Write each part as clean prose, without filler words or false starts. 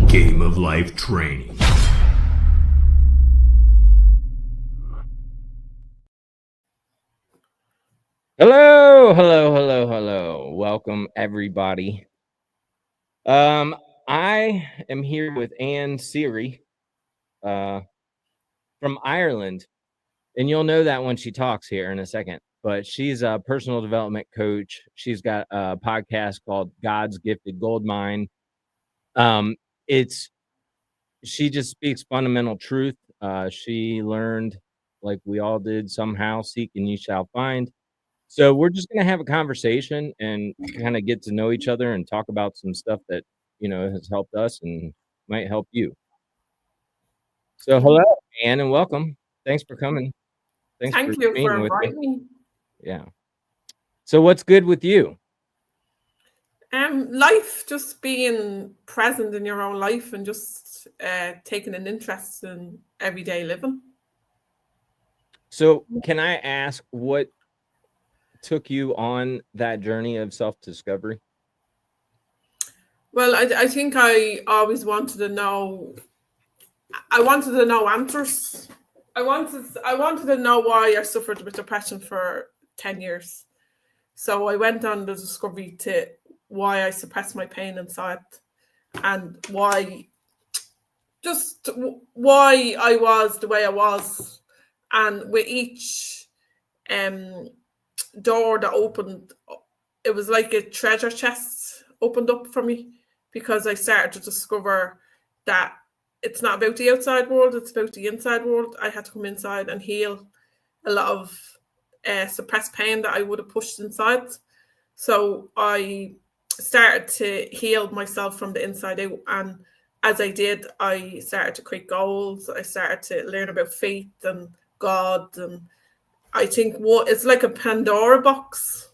Game of Life training. Hello. Welcome, everybody. I am here with Seery, from Ireland, and you'll know that when she talks here in a second. But she's a personal development coach. She's got a podcast called God's Gifted Gold Mine. It's she just speaks fundamental truth. She learned, like we all did, somehow, seek and you shall find. So we're just gonna have a conversation and kind of get to know each other and talk about some stuff that has helped us and might help you. So hello, Anne, and welcome. Thanks for coming. Thanks for Thank you meeting for with me. inviting me. Yeah. So what's good with you? Life, just being present in your own life and just taking an interest in everyday living. So can I ask what took you on that journey of self-discovery? Well, I think I always wanted to know. I wanted to know answers. I wanted to know why I suffered with depression for 10 years. So I went on the discovery to why I suppressed my pain inside and why I was the way I was. And with each door that opened, it was like a treasure chest opened up for me, because I started to discover that it's not about the outside world, it's about the inside world. I had to come inside and heal a lot of suppressed pain that I would have pushed inside. So I started to heal myself from the inside out. And as I did, I started to create goals. I started to learn about faith and God. And I think it's like a Pandora box.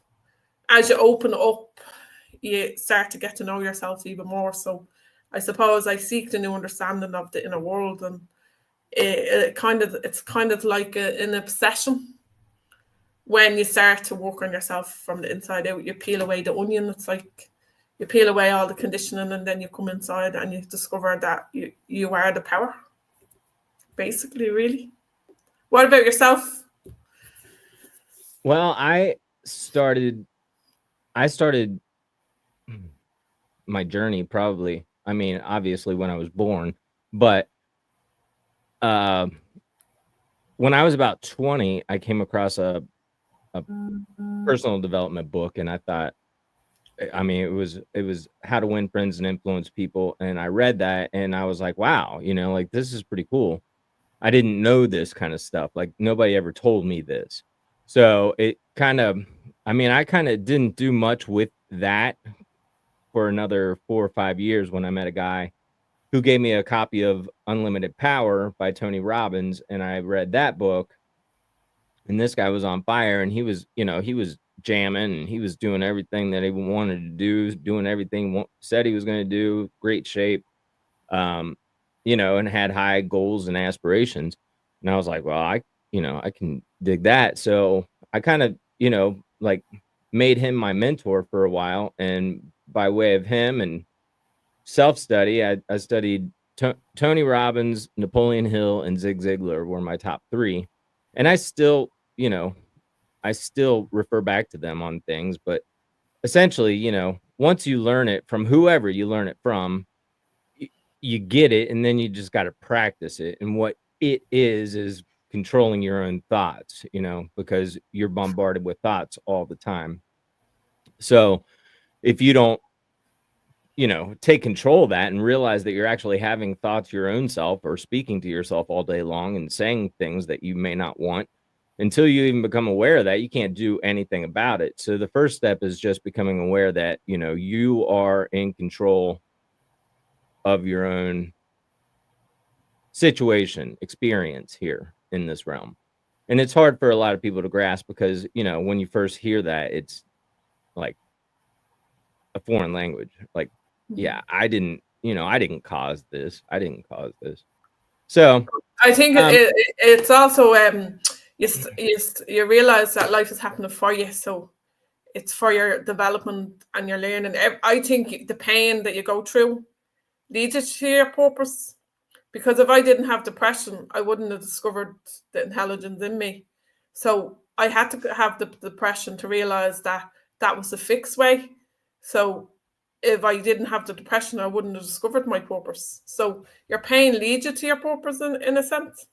As you open up, you start to get to know yourself even more. So I suppose I seek the new understanding of the inner world, and it's kind of like an obsession. When you start to work on yourself from the inside out, you peel away the onion. It's like you peel away all the conditioning, and then you come inside and you discover that you are the power. Basically, really. What about yourself? Well, I started my journey probably, I mean, obviously when I was born, but when I was about 20, I came across a personal development book, and I thought, I mean, it was How to Win Friends and Influence People, and I read that and I was like, wow, like this is pretty cool. I didn't know this kind of stuff. Like nobody ever told me this. So it kind of, I mean, I kind of didn't do much with that for another 4 or 5 years when I met a guy who gave me a copy of Unlimited Power by Tony Robbins, and I read that book. And this guy was on fire, and he was jamming, and he was doing everything that he wanted to do, doing everything said he was going to do, great shape, and had high goals and aspirations. And I was like, well, I can dig that. So I kind of, like made him my mentor for a while. And by way of him and self-study, I studied Tony Robbins, Napoleon Hill, and Zig Ziglar were my top 3. And I still refer back to them on things, but essentially, once you learn it from whoever you learn it from, you get it, and then you just got to practice it. And what it is controlling your own thoughts, because you're bombarded with thoughts all the time. So if you don't, take control of that and realize that you're actually having thoughts your own self, or speaking to yourself all day long and saying things that you may not want, until you even become aware of that, you can't do anything about it. So the first step is just becoming aware that, you are in control of your own situation, experience here in this realm. And it's hard for a lot of people to grasp, because, when you first hear that, it's like a foreign language. Like, yeah, I didn't cause this. So I think it's also you realize that life is happening for you, so it's for your development and your learning. I think the pain that you go through leads you to your purpose. Because if I didn't have depression, I wouldn't have discovered the intelligence in me. So I had to have the depression to realize that that was the fixed way. So if I didn't have the depression, I wouldn't have discovered my purpose. So your pain leads you to your purpose in a sense.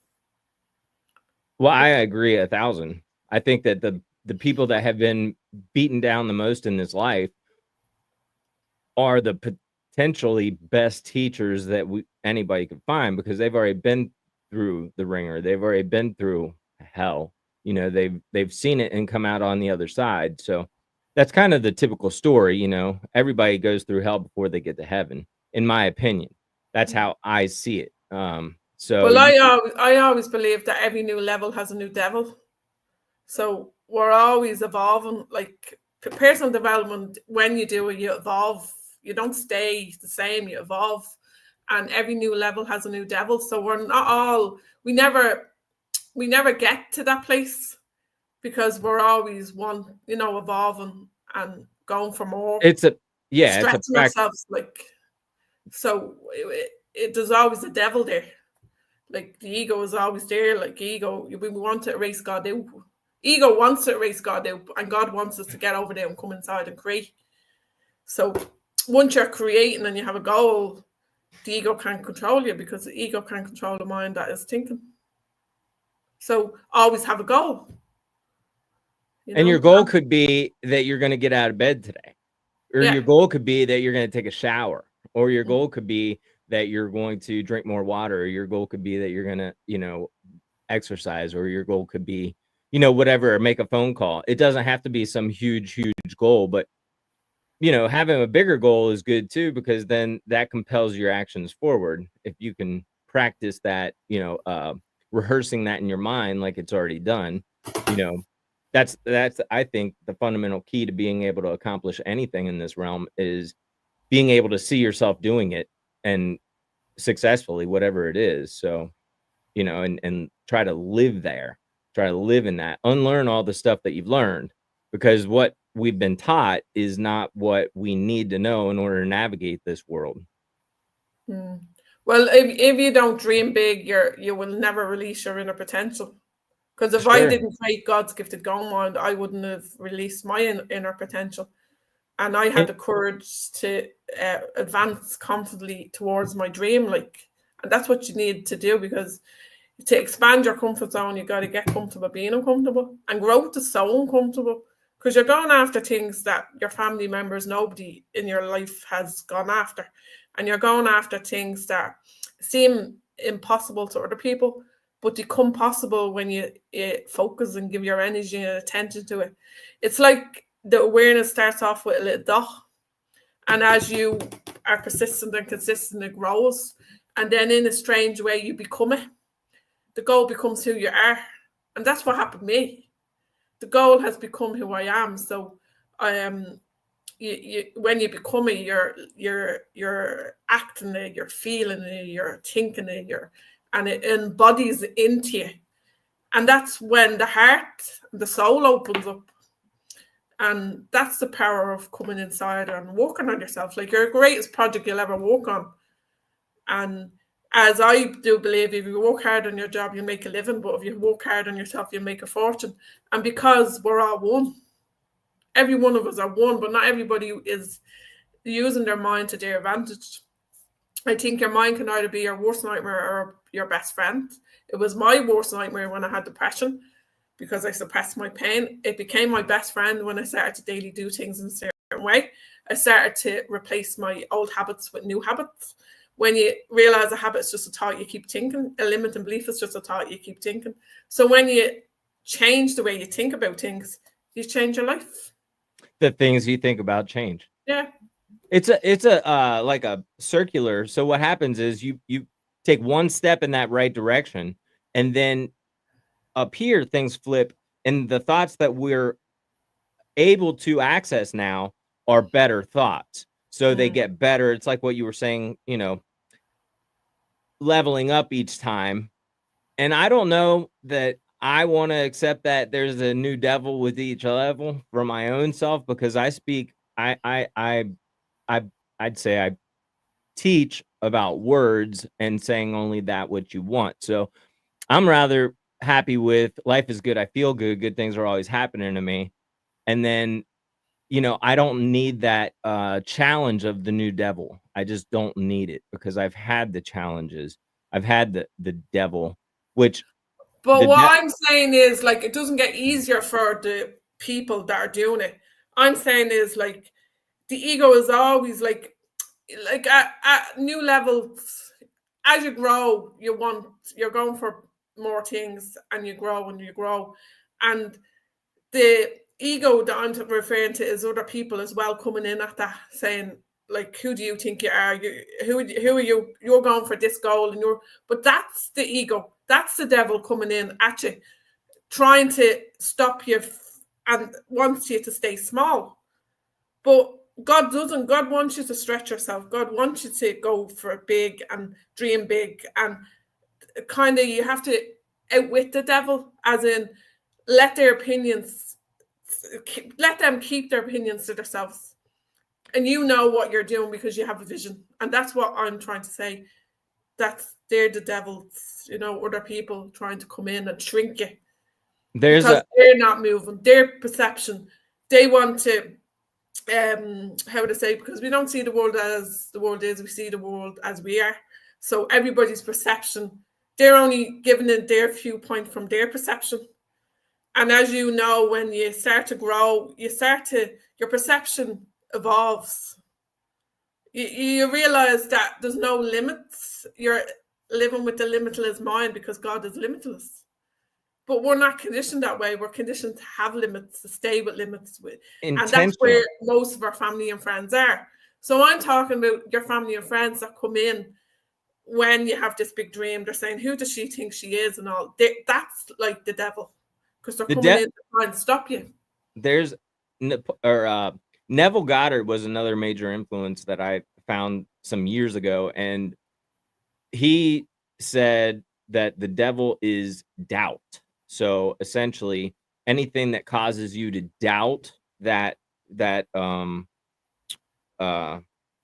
Well, I agree 1,000. I think that the people that have been beaten down the most in this life are the potentially best teachers that anybody could find, because they've already been through the ringer. They've already been through hell. You know, they've seen it and come out on the other side. So that's kind of the typical story. You know, everybody goes through hell before they get to heaven, in my opinion. That's how I see it. So Well, I always believe that every new level has a new devil. So we're always evolving. Like personal development, when you do it, you evolve. You don't stay the same, you evolve. And every new level has a new devil. So we're not all, we never get to that place, because we're always one, you know, evolving and going for more. it's a stretching ourselves, like, so there's always a devil there. Like the ego is always there. Like ego, we want to erase God out. Ego wants to erase God out, and God wants us to get over there and come inside and create. So once you're creating and you have a goal, the ego can't control you, because the ego can't control the mind that is thinking. So always have a goal. And your goal could be that you're going to get out of bed today, or your goal could be that you're going to take a shower, or your goal could be that you're going to drink more water, or your goal could be that you're going to, you know, exercise, or your goal could be, you know, whatever, make a phone call. It doesn't have to be some huge goal, but, you know, having a bigger goal is good too, because then that compels your actions forward. If you can practice that, you know, rehearsing that in your mind like it's already done, you know, that's I think the fundamental key to being able to accomplish anything in this realm is being able to see yourself doing it, and successfully, whatever it is. So, you know, and try to live there, try to live in that, unlearn all the stuff that you've learned, because what we've been taught is not what we need to know in order to navigate this world. Well, if you don't dream big, you will never release your inner potential. Because if I didn't create God's gifted goal mind, I wouldn't have released my inner potential. And I had the courage to advance confidently towards my dream. Like, and that's what you need to do, because to expand your comfort zone, you got to get comfortable being uncomfortable. And growth is so uncomfortable, because you're going after things that your family members, nobody in your life has gone after. And you're going after things that seem impossible to other people, but become possible when you focus and give your energy and attention to it. It's like the awareness starts off with a little dot, and as you are persistent and consistent, it grows, and then in a strange way you become it. The goal becomes who you are, and that's what happened to me. The goal has become who I am. So when you become it, you're acting it, you're feeling it, you're thinking it, and it embodies into you. And that's when the heart, the soul opens up. And that's the power of coming inside and working on yourself. Like, your greatest project you'll ever work on. And as I do believe, if you work hard on your job, you make a living. But if you work hard on yourself, you make a fortune. And because we're all one, every one of us are one, but not everybody is using their mind to their advantage. I think your mind can either be your worst nightmare or your best friend. It was my worst nightmare when I had depression, because I suppressed my pain. It became my best friend when I started to daily do things in a certain way. I started to replace my old habits with new habits. When you realize a habit is just a thought you keep thinking, a limiting belief is just a thought you keep thinking. So when you change the way you think about things, you change your life. The things you think about change. Yeah. It's a like a circular. So what happens is you take one step in that right direction, and then up here things flip, and the thoughts that we're able to access now are better thoughts. So they get better. It's like what you were saying, you know, leveling up each time. And I don't know that I want to accept that there's a new devil with each level for my own self, because I speak, I'd say I teach about words and saying only that what you want. So I'm rather happy with life is good. I feel good. Good things are always happening to me. And then, I don't need that challenge of the new devil. I just don't need it because I've had the challenges. I've had the devil, which But the what de- I'm saying is, like, it doesn't get easier for the people that are doing it. I'm saying is, like, the ego is always like at new levels. As you grow, you're going for more things, and you grow and you grow. And the ego that I'm referring to is other people as well coming in at that, saying, like, who do you think you are? Who are you? You're going for this goal, and but that's the ego. That's the devil coming in at you, trying to stop you and wants you to stay small. But God doesn't. God wants you to stretch yourself. God wants you to go for big and dream big, and kind of you have to outwit the devil, as in let their opinions, let them keep their opinions to themselves, and you know what you're doing because you have a vision, and that's what I'm trying to say. They're the devils, other people trying to come in and shrink you there's because a they're not moving. Their perception, they want to, how would I say, because we don't see the world as the world is, we see the world as we are. So everybody's perception, they're only giving it their viewpoint from their perception. And as you know, when you start to grow, your perception evolves. You realize that there's no limits. You're living with the limitless mind because God is limitless. But we're not conditioned that way. We're conditioned to have limits, to stay with limits. And that's intentional. where most of our family and friends are. So I'm talking about your family and friends that come in when you have this big dream. They're saying, who does she think she is? And all. That's like the devil, because they're The coming de- in to try and stop you. there's Neville Goddard was another major influence that I found some years ago, and he said that the devil is doubt. So essentially, anything that causes you to doubt that Vision.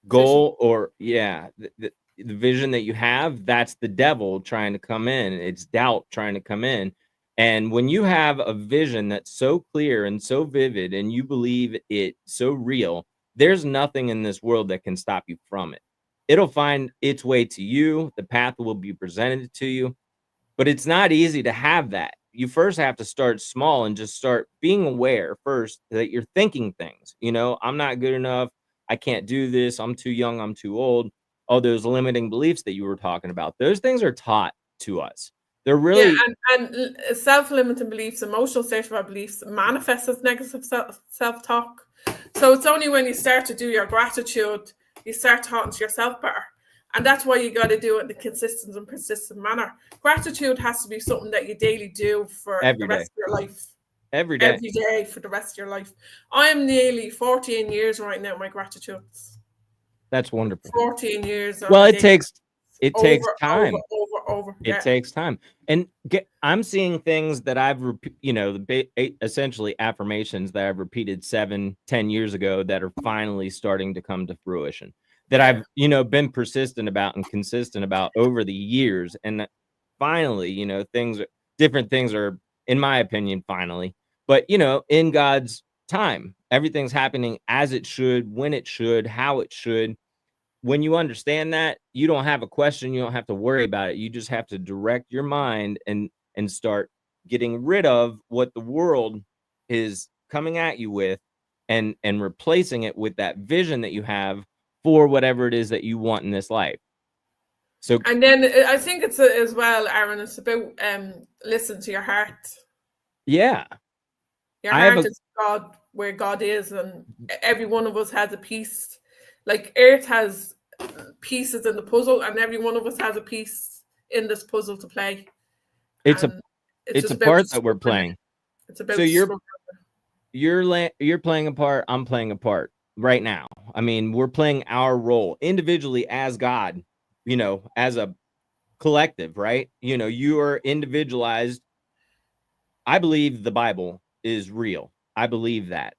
goal, or the vision that you have, that's the devil trying to come in. It's doubt trying to come in. And when you have a vision that's so clear and so vivid and you believe it so real, there's nothing in this world that can stop you from it. It'll find its way to you. The path will be presented to you, but it's not easy to have that. You first have to start small and just start being aware first that you're thinking things. I'm not good enough. I can't do this. I'm too young. I'm too old. All those limiting beliefs that you were talking about, those things are taught to us. They're Yeah, really and self-limiting beliefs, emotional state-of beliefs manifest as negative self-talk. So it's only when you start to do your gratitude, you start talking to yourself better. And that's why you got to do it in a consistent and persistent manner. Gratitude has to be something that you daily do for the every day, rest of your life. every day. Every day for the rest of your life. I am nearly 14 years right now, my gratitudes. That's wonderful. 14 years on Well, a it day. takes Over, time. over. It Yeah. takes time. And I'm seeing things that I've essentially affirmations that I've repeated 7-10 years ago that are finally starting to come to fruition, that Yeah. I've been persistent about and consistent about over the years. And that finally, different things are, in my opinion, finally, but in God's time, everything's happening as it should, when it should, how it should. When you understand that, you don't have a question, you don't have to worry about it. You just have to direct your mind and start getting rid of what the world is coming at you with, and replacing it with that vision that you have for whatever it is that you want in this life. So And then I think it's as well, Aaron, it's about listen to your heart. yeah, Your I have heart a is God, where God is, and every one of us has a piece. Like Earth has pieces in the puzzle, and every one of us has a piece in this puzzle to play. it's a And it's it's just a about part that we're discovering playing. it. It's about So discovering you're playing a part, I'm playing a part right now. I mean, we're playing our role individually as God, as a collective, right? You are individualized. I believe the Bible is real. I believe that.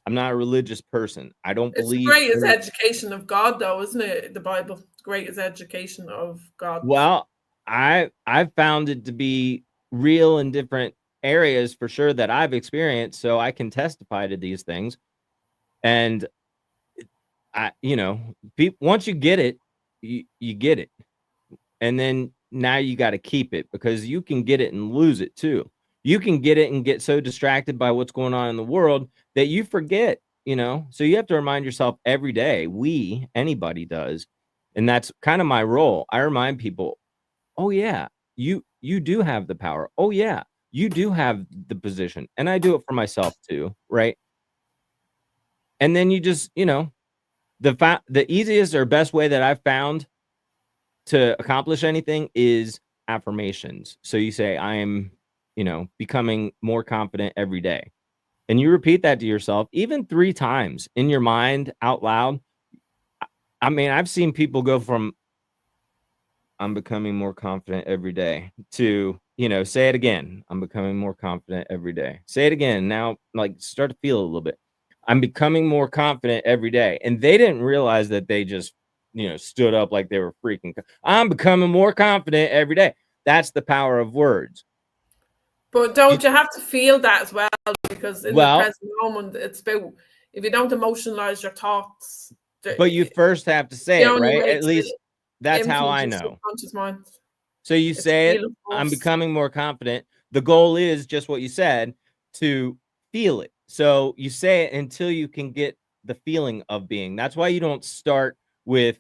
I'm not a religious person. I don't It's the believe. greatest education of God, though, isn't it? The Bible, the greatest education of God. Well, I've found it to be real in different areas for sure that I've experienced, so I can testify to these things. And once you get it, you get it. And then now you got to keep it, because you can get it and lose it too. You can get it and get so distracted by what's going on in the world that you forget, so you have to remind yourself every day. Anybody does. And that's kind of my role. I remind people, oh yeah, you do have the power. Oh yeah, you do have the position. And I do it for myself too, right? And then you just, the easiest or best way that I've found to accomplish anything is affirmations. So you say, I am, becoming more confident every day. And you repeat that to yourself, even 3 times in your mind out loud. I mean, I've seen people go from I'm becoming more confident every day to, say it again. I'm becoming more confident every day. Say it again. Now, like, start to feel a little bit. I'm becoming more confident every day. And they didn't realize that they just, stood up like they were freaking. I'm becoming more confident every day. That's the power of words. But don't you have to feel that as well? Because in the present moment, it's about, if you don't emotionalize your thoughts. But you first have to say it, right? At least that's how I know. Mind. So you say it, I'm becoming more confident. The goal is just what you said, to feel it. So you say it until you can get the feeling of being. That's why you don't start with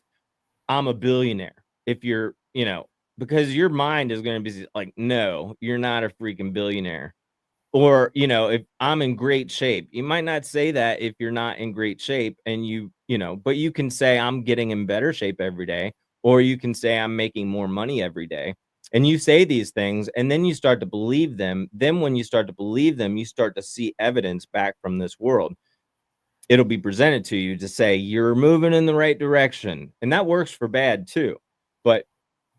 I'm a billionaire. If you're, because your mind is going to be like, no, you're not a freaking billionaire. Or, if I'm in great shape, you might not say that if you're not in great shape, and but you can say I'm getting in better shape every day, or you can say I'm making more money every day. And you say these things, and then you start to believe them. Then when you start to believe them, you start to see evidence back from this world. It'll be presented to you to say you're moving in the right direction. And that works for bad too. But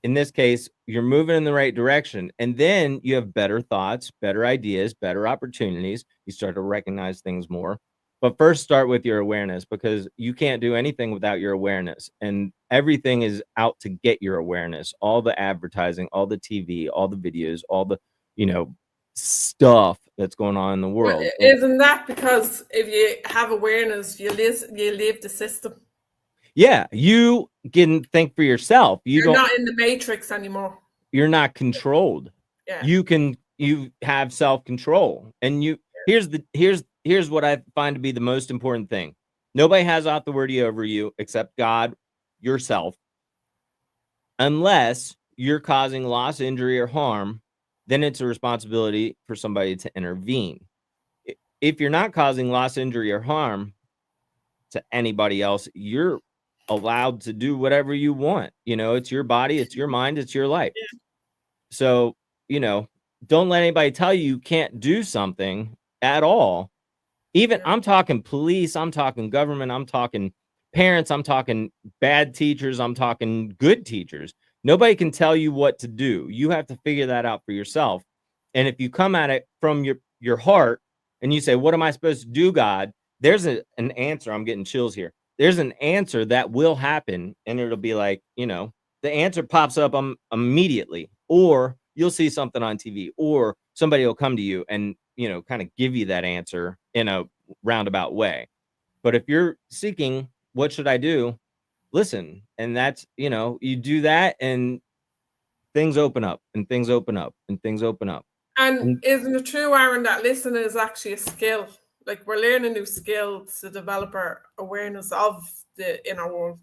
in this case, you're moving in the right direction. And then you have better thoughts, better ideas, better opportunities. You start to recognize things more. But first, start with your awareness, because you can't do anything without your awareness. And everything is out to get your awareness. All the advertising, all the TV, all the videos, all the, stuff that's going on in the world. Well, isn't that because if you have awareness, you leave the system? Yeah, you can think for yourself. You're not in the matrix anymore. You're not controlled. Yeah. You have self-control. And here's what I find to be the most important thing. Nobody has authority over you except God, yourself. Unless you're causing loss, injury, or harm, then it's a responsibility for somebody to intervene. If you're not causing loss, injury, or harm to anybody else, you're allowed to do whatever you want. It's your body, it's your mind, it's your life. Yeah. So, don't let anybody tell you can't do something at all. Even I'm talking police, I'm talking government, I'm talking parents, I'm talking bad teachers, I'm talking good teachers. Nobody can tell you what to do. You have to figure that out for yourself. And if you come at it from your heart and you say, what am I supposed to do, God? There's an answer. I'm getting chills here. There's an answer that will happen, and it'll be like, the answer pops up immediately, or you'll see something on TV, or somebody will come to you and, kind of give you that answer in a roundabout way. But if you're seeking, what should I do? Listen. And that's, you do that, and things open up, and things open up, and things open up. And isn't it true, Aaron, that listening is actually a skill? Like, we're learning new skills to develop our awareness of the inner world.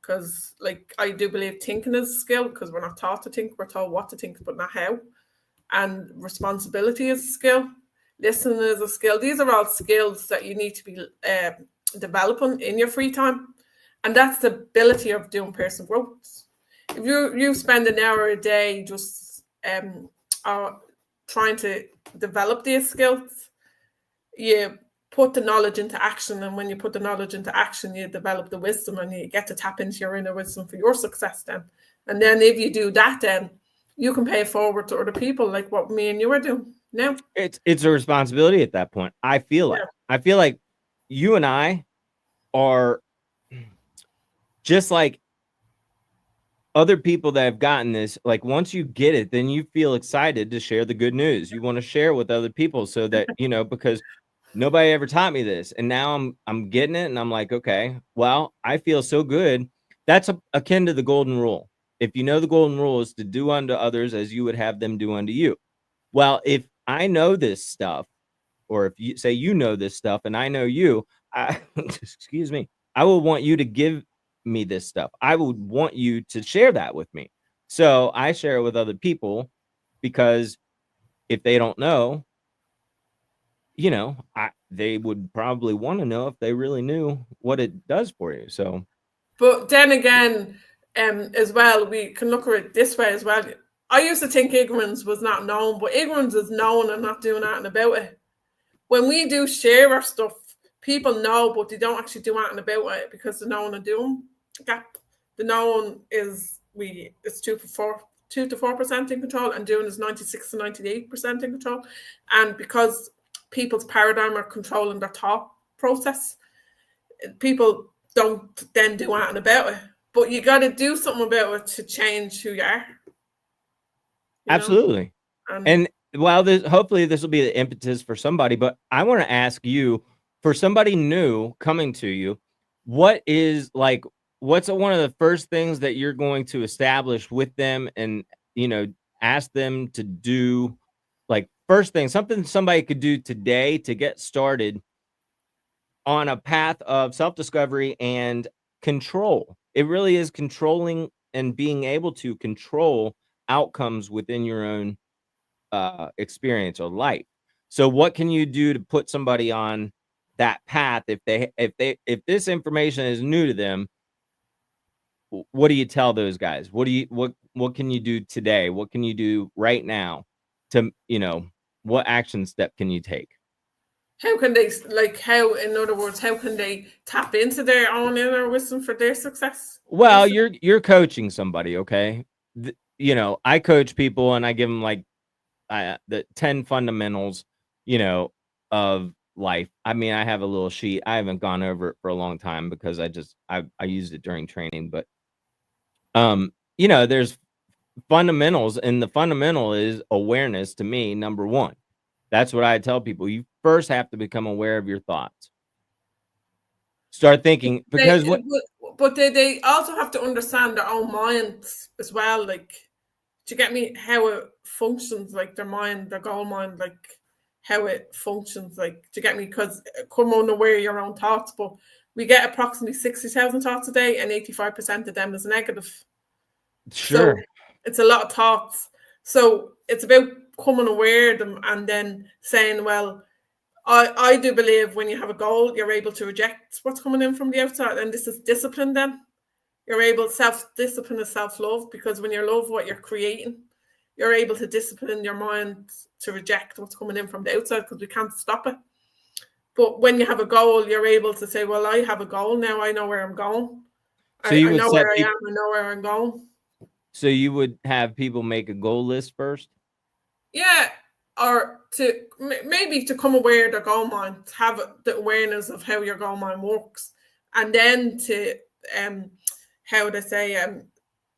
Because, like, I do believe thinking is a skill, because we're not taught to think, we're taught what to think, but not how. And responsibility is a skill. Listening is a skill. These are all skills that you need to be developing in your free time. And that's the ability of doing personal growth. If you spend an hour a day just trying to develop these skills, you put the knowledge into action. And when you put the knowledge into action, you develop the wisdom, and you get to tap into your inner wisdom for your success then. And then if you do that, then you can pay forward to other people, like what me and you are doing now. It's a responsibility at that point. I feel like you and I are just like other people that have gotten this. Like once you get it, then you feel excited to share the good news. You want to share with other people so that, you know, because nobody ever taught me this. And now I'm getting it and I'm like, okay, well, I feel so good. That's akin to the golden rule. If you know the golden rule is to do unto others as you would have them do unto you. Well, if I know this stuff, or if you say you know this stuff and I know you, excuse me, I will want you to give me this stuff. I would want you to share that with me. So I share it with other people because if they don't know, you know, they would probably want to know if they really knew what it does for you. So, but then again, as well, we can look at it this way as well. I used to think ignorance was not known, but ignorance is known and not doing anything about it. When we do share our stuff, people know, but they don't actually do anything about it because the known are doing that. The known is it's 2 to 4% in control, and doing is 96 to 98% in control. And because people's paradigm are controlling their thought process, people don't then do anything about it. But you got to do something about it to change who you are. absolutely. And while hopefully this will be the impetus for somebody, but I want to ask you, for somebody new coming to you, what's one of the first things that you're going to establish with them and, you know, ask them to do, like first thing, something somebody could do today to get started on a path of self-discovery and control. It really is controlling and being able to control outcomes within your own experience or life. So what can you do to put somebody on that path if this information is new to them? What do you tell those guys? What can you do today? What can you do right now to, you know, what action step can you take? How can they, in other words, how can they tap into their own inner wisdom for their success? Well, you're coaching somebody, okay? You know, I coach people and I give them like the 10 fundamentals, you know, of life. I mean, I have a little sheet. I haven't gone over it for a long time because I used it during training, but you know, there's fundamentals, and the fundamental is awareness to me, number one. That's what I tell people. You first have to become aware of your thoughts. Start thinking, because but they also have to understand their own minds as well. Like, do you get me? How it functions, like their mind, their goal mind, like how it functions. Like, do you get me? Because come unaware of your own thoughts, but we get approximately 60,000 thoughts a day, and 85% of them is negative. Sure. So it's a lot of thoughts. So it's about becoming aware of them and then saying, well, I do believe when you have a goal, you're able to reject what's coming in from the outside. And this is discipline then. You're able, self-discipline is self-love, because when you love what you're creating, you're able to discipline your mind to reject what's coming in from the outside, because we can't stop it. But when you have a goal, you're able to say, well, I have a goal now. I know where I'm going. So you would I know where I am. I know where I'm going. So you would have people make a goal list first? Yeah, or to maybe to come aware of their goal mind, to have the awareness of how your goal mind works, and then to how to say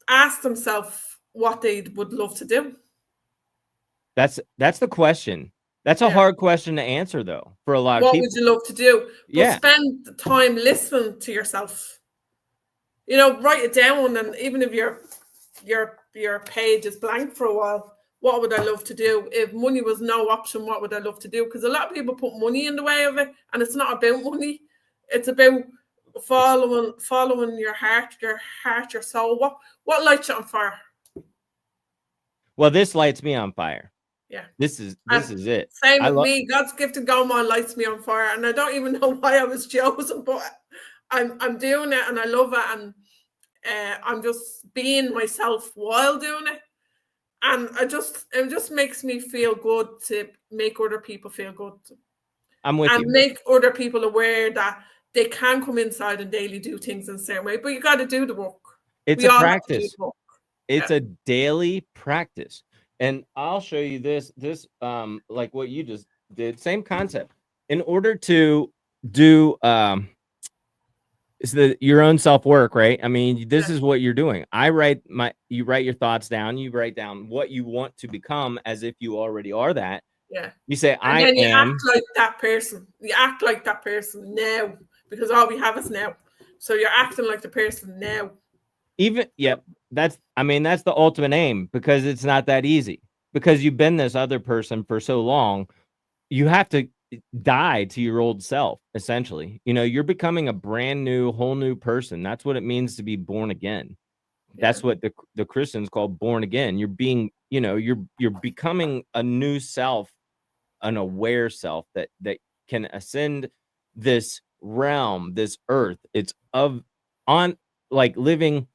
ask themselves what they would love to do. That's the question. That's a hard question to answer, though, for a lot of people. What would you love to do? But spend the time listening to yourself. You know, write it down, and even if your page is blank for a while, what would I love to do? If money was no option, what would I love to do? Because a lot of people put money in the way of it, and it's not about money. It's about following your heart, your soul. What lights you on fire? Well, this lights me on fire. Yeah. This is it. Same with me. God's gift of gold mine lights me on fire. And I don't even know why I was chosen, but I'm doing it and I love it. And I'm just being myself while doing it. And it just makes me feel good to make other people feel good. I'm with you. And make other people aware that they can come inside and daily do things in the same way. But you got to do the work. It's a practice. It's a daily practice. And I'll show you this like what you just did. Same concept. In order to do it's your own self-work, right? I mean, this is what you're doing. You write your thoughts down, you write down what you want to become as if you already are that. Yeah. You say, And I then you am act like that person. You act like that person now because all we have is now. So you're acting like the person now. that's the ultimate aim, because it's not that easy, because you've been this other person for so long. You have to die to your old self, essentially. You're becoming a brand new, whole new person. That's what it means to be born again. That's what the Christians call born again. You're being, you're becoming a new self, an aware self that can ascend this realm, this earth. It's on like living.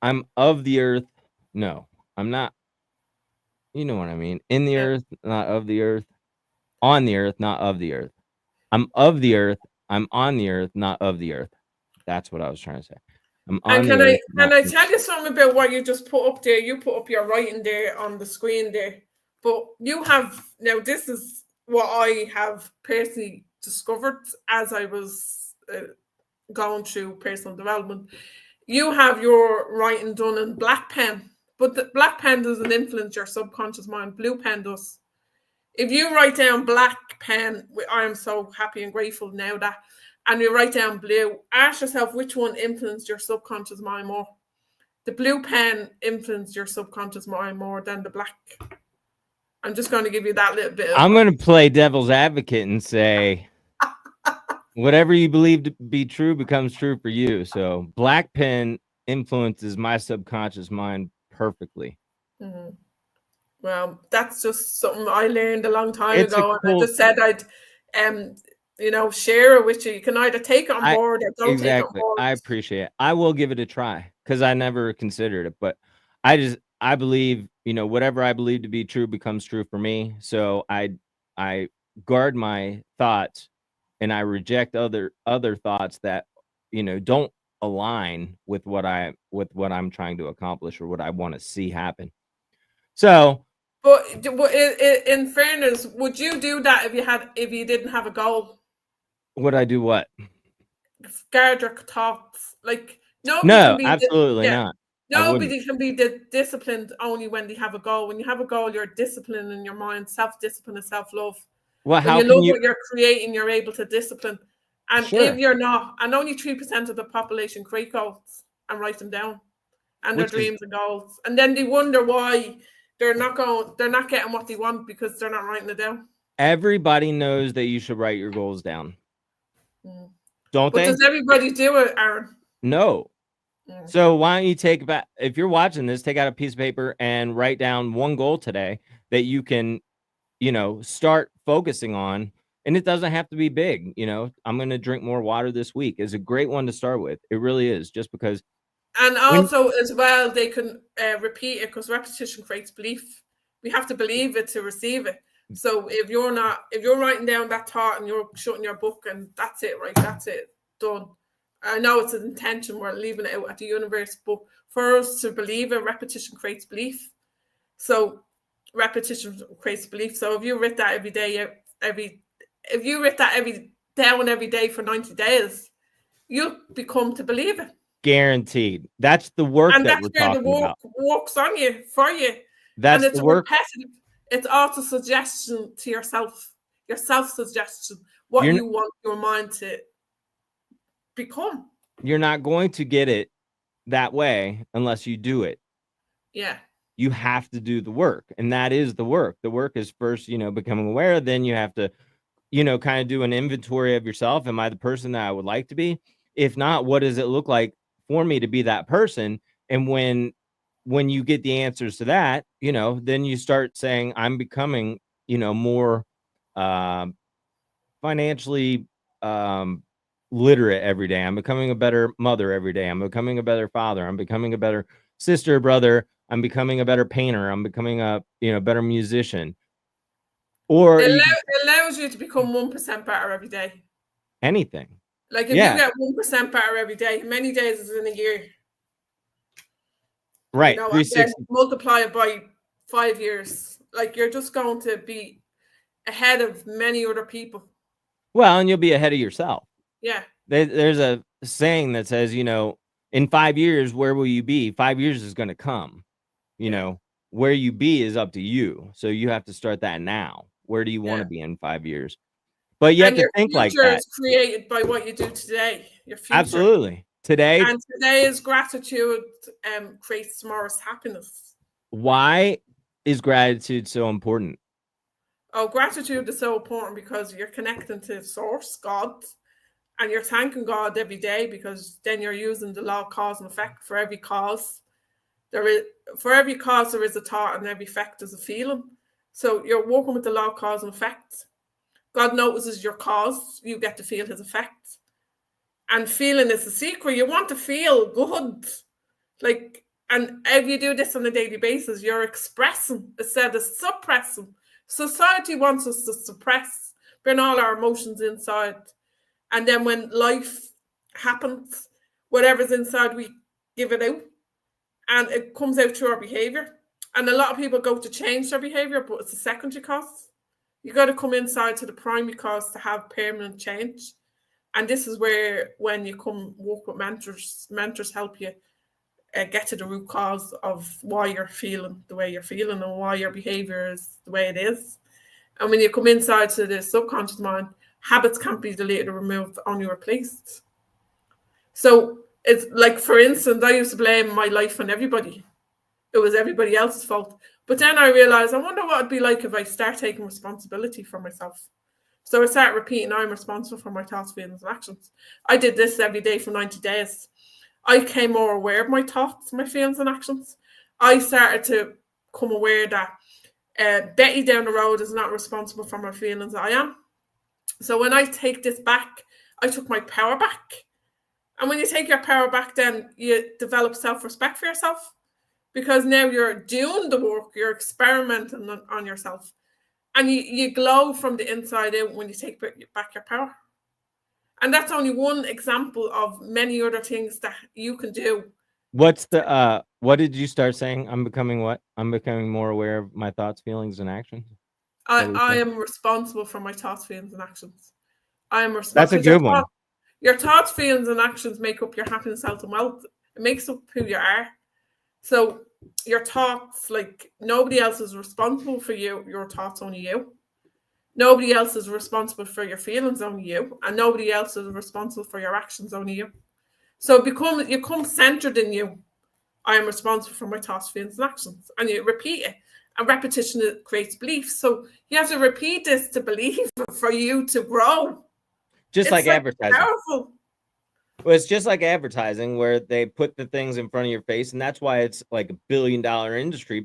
I'm of the earth. No, I'm not. You know what I mean? In the earth, not of the earth. On the earth, not of the earth. I'm of the earth. I'm on the earth, not of the earth. That's what I was trying to say. I'm on And the earth. can I tell you something about what you just put up there? You put up your writing there on the screen there. But you have, now this is what I have personally discovered as I was going through personal development. You have your writing done in black pen, but the black pen doesn't influence your subconscious mind. Blue pen does. If you write down black pen, I am so happy and grateful now that, and you write down blue, ask yourself which one influenced your subconscious mind more. The blue pen influenced your subconscious mind more than the black. I'm just going to give you that little bit. I'm going to play devil's advocate and say, whatever you believe to be true becomes true for you. So black pen influences my subconscious mind perfectly. Mm-hmm. Well, that's just something I learned a long time ago, and I just said I'd, share it with you. You can either take it on board or don't take it on board. I appreciate it. I will give it a try, because I never considered it, but I believe, whatever I believe to be true becomes true for me. So I guard my thoughts, and I reject other thoughts that, don't align with what I'm trying to accomplish or what I want to see happen. So, but in fairness, would you do that if you didn't have a goal? Would I do what? Guard your thoughts. Like no, absolutely not. Nobody can be disciplined only when they have a goal. When you have a goal, you're disciplined in your mind. Self-discipline and self-love. Well, when you love what you're creating, you're able to discipline. And if you're not, and only 3% of the population create goals and write them down, and their dreams and goals, and then they wonder why they're not getting what they want because they're not writing it down. Everybody knows that you should write your goals down. Don't they? But does everybody do it, Aaron? No. So why don't you if you're watching this, take out a piece of paper and write down one goal today that you can, start focusing on. And it doesn't have to be big. I'm going to drink more water this week is a great one to start with. It really is, just because. And also as well, they can repeat it, because repetition creates belief. We have to believe it to receive it. So if you're writing down that thought and you're shutting your book and that's it, right? That's it, done. I know it's an intention, we're leaving it out at the universe, but for us to believe it, repetition creates belief. So repetition creates belief. So if you write that every day, if you write that every day for 90 days, you'll become to believe it. Guaranteed. That's the work and that that's we're where talking about. Works on you, for you. That's and it's the work. Repetitive. It's auto suggestion to yourself, your self-suggestion, what you want your mind to become. You're not going to get it that way unless you do it. Yeah. You have to do the work, and that is the work. The work is first, becoming aware. Then you have to, kind of do an inventory of yourself. Am I the person that I would like to be? If not, what does it look like for me to be that person? And when you get the answers to that, then you start saying, I'm becoming, more financially literate every day. I'm becoming a better mother every day. I'm becoming a better father. I'm becoming a better sister, brother. I'm becoming a better painter. I'm becoming a better musician. Or it allows you to become 1% better every day. Anything. Like if you get 1% better every day, many days is in a year. Right. And then multiply it by 5 years. Like you're just going to be ahead of many other people. Well, and you'll be ahead of yourself. Yeah. There's a saying that says, you know, in 5 years, where will you be? 5 years is going to come. You know, where you be is up to you. So you have to start that now. Where do you want to be in 5 years? But you have And to your think like future that. is created by what you do today. Your future. Absolutely. Today. And today's gratitude creates tomorrow's happiness. Why is gratitude so important? Oh, gratitude is so important because you're connecting to source, God, and you're thanking God every day, because then you're using the law of cause and effect. For every cause, there is a thought, and every effect is a feeling. So you're working with the law of cause and effect. God notices your cause, you get to feel his effect. And feeling is the secret. You want to feel good. Like, and if you do this on a daily basis, you're expressing instead of suppressing. Society wants us to suppress, bring all our emotions inside. And then when life happens, whatever's inside, we give it out. And it comes out through our behavior. And a lot of people go to change their behavior, but it's a secondary cause. You got to come inside to the primary cause to have permanent change. And this is where, when you come work with mentors help you get to the root cause of why you're feeling the way you're feeling and why your behavior is the way it is. And when you come inside to the subconscious mind, habits can't be deleted or removed, only replaced. So it's like, for instance, I used to blame my life on everybody. It was everybody else's fault. But then I realized, I wonder what it'd be like if I start taking responsibility for myself. So I started repeating, I'm responsible for my thoughts, feelings, and actions. I did this every day for 90 days. I became more aware of my thoughts, my feelings, and actions. I started to become aware that Betty down the road is not responsible for my feelings. I am. So when I take this back, I took my power back. And when you take your power back, then you develop self-respect for yourself, because now you're doing the work, you're experimenting on yourself. And you glow from the inside out when you take back your power. And that's only one example of many other things that you can do. What's the what did you start saying? I'm becoming what? I'm becoming more aware of my thoughts, feelings, and actions. I am responsible for my thoughts, feelings, and actions. I am responsible. That's a good one. Your thoughts, feelings, and actions make up your happiness, health, and wealth. It makes up who you are. So your thoughts, like, nobody else is responsible for you. Your thoughts, only you. Nobody else is responsible for your feelings, only you. And nobody else is responsible for your actions, only you. So you become centered in you. I am responsible for my thoughts, feelings, and actions. And you repeat it. And repetition creates belief. So you have to repeat this to believe for you to grow. Just like advertising. Powerful. Well, it's just like advertising, where they put the things in front of your face, and that's why it's like $1 billion industry,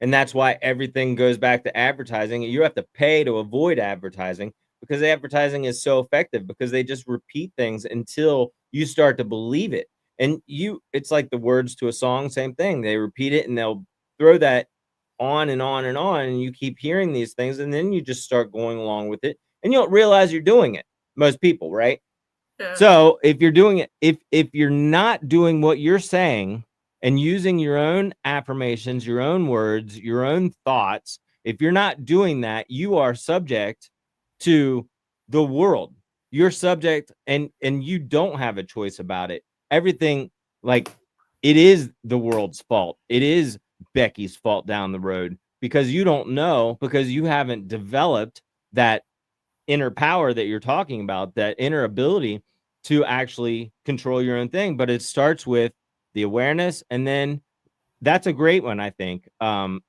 and that's why everything goes back to advertising. You have to pay to avoid advertising, because advertising is so effective, because they just repeat things until you start to believe it. And it's like the words to a song, same thing. They repeat it and they'll throw that on and on and on, and you keep hearing these things, and then you just start going along with it, and you don't realize you're doing it. Most people, right? Yeah. So if you're doing it, if you're not doing what you're saying and using your own affirmations, your own words, your own thoughts, if you're not doing that, you are subject to the world. You're subject, and you don't have a choice about it. Everything, like, it is the world's fault. It is Becky's fault down the road, because you don't know, because you haven't developed that inner power that you're talking about, that inner ability to actually control your own thing. But it starts with the awareness, and then that's a great one, I think. I'm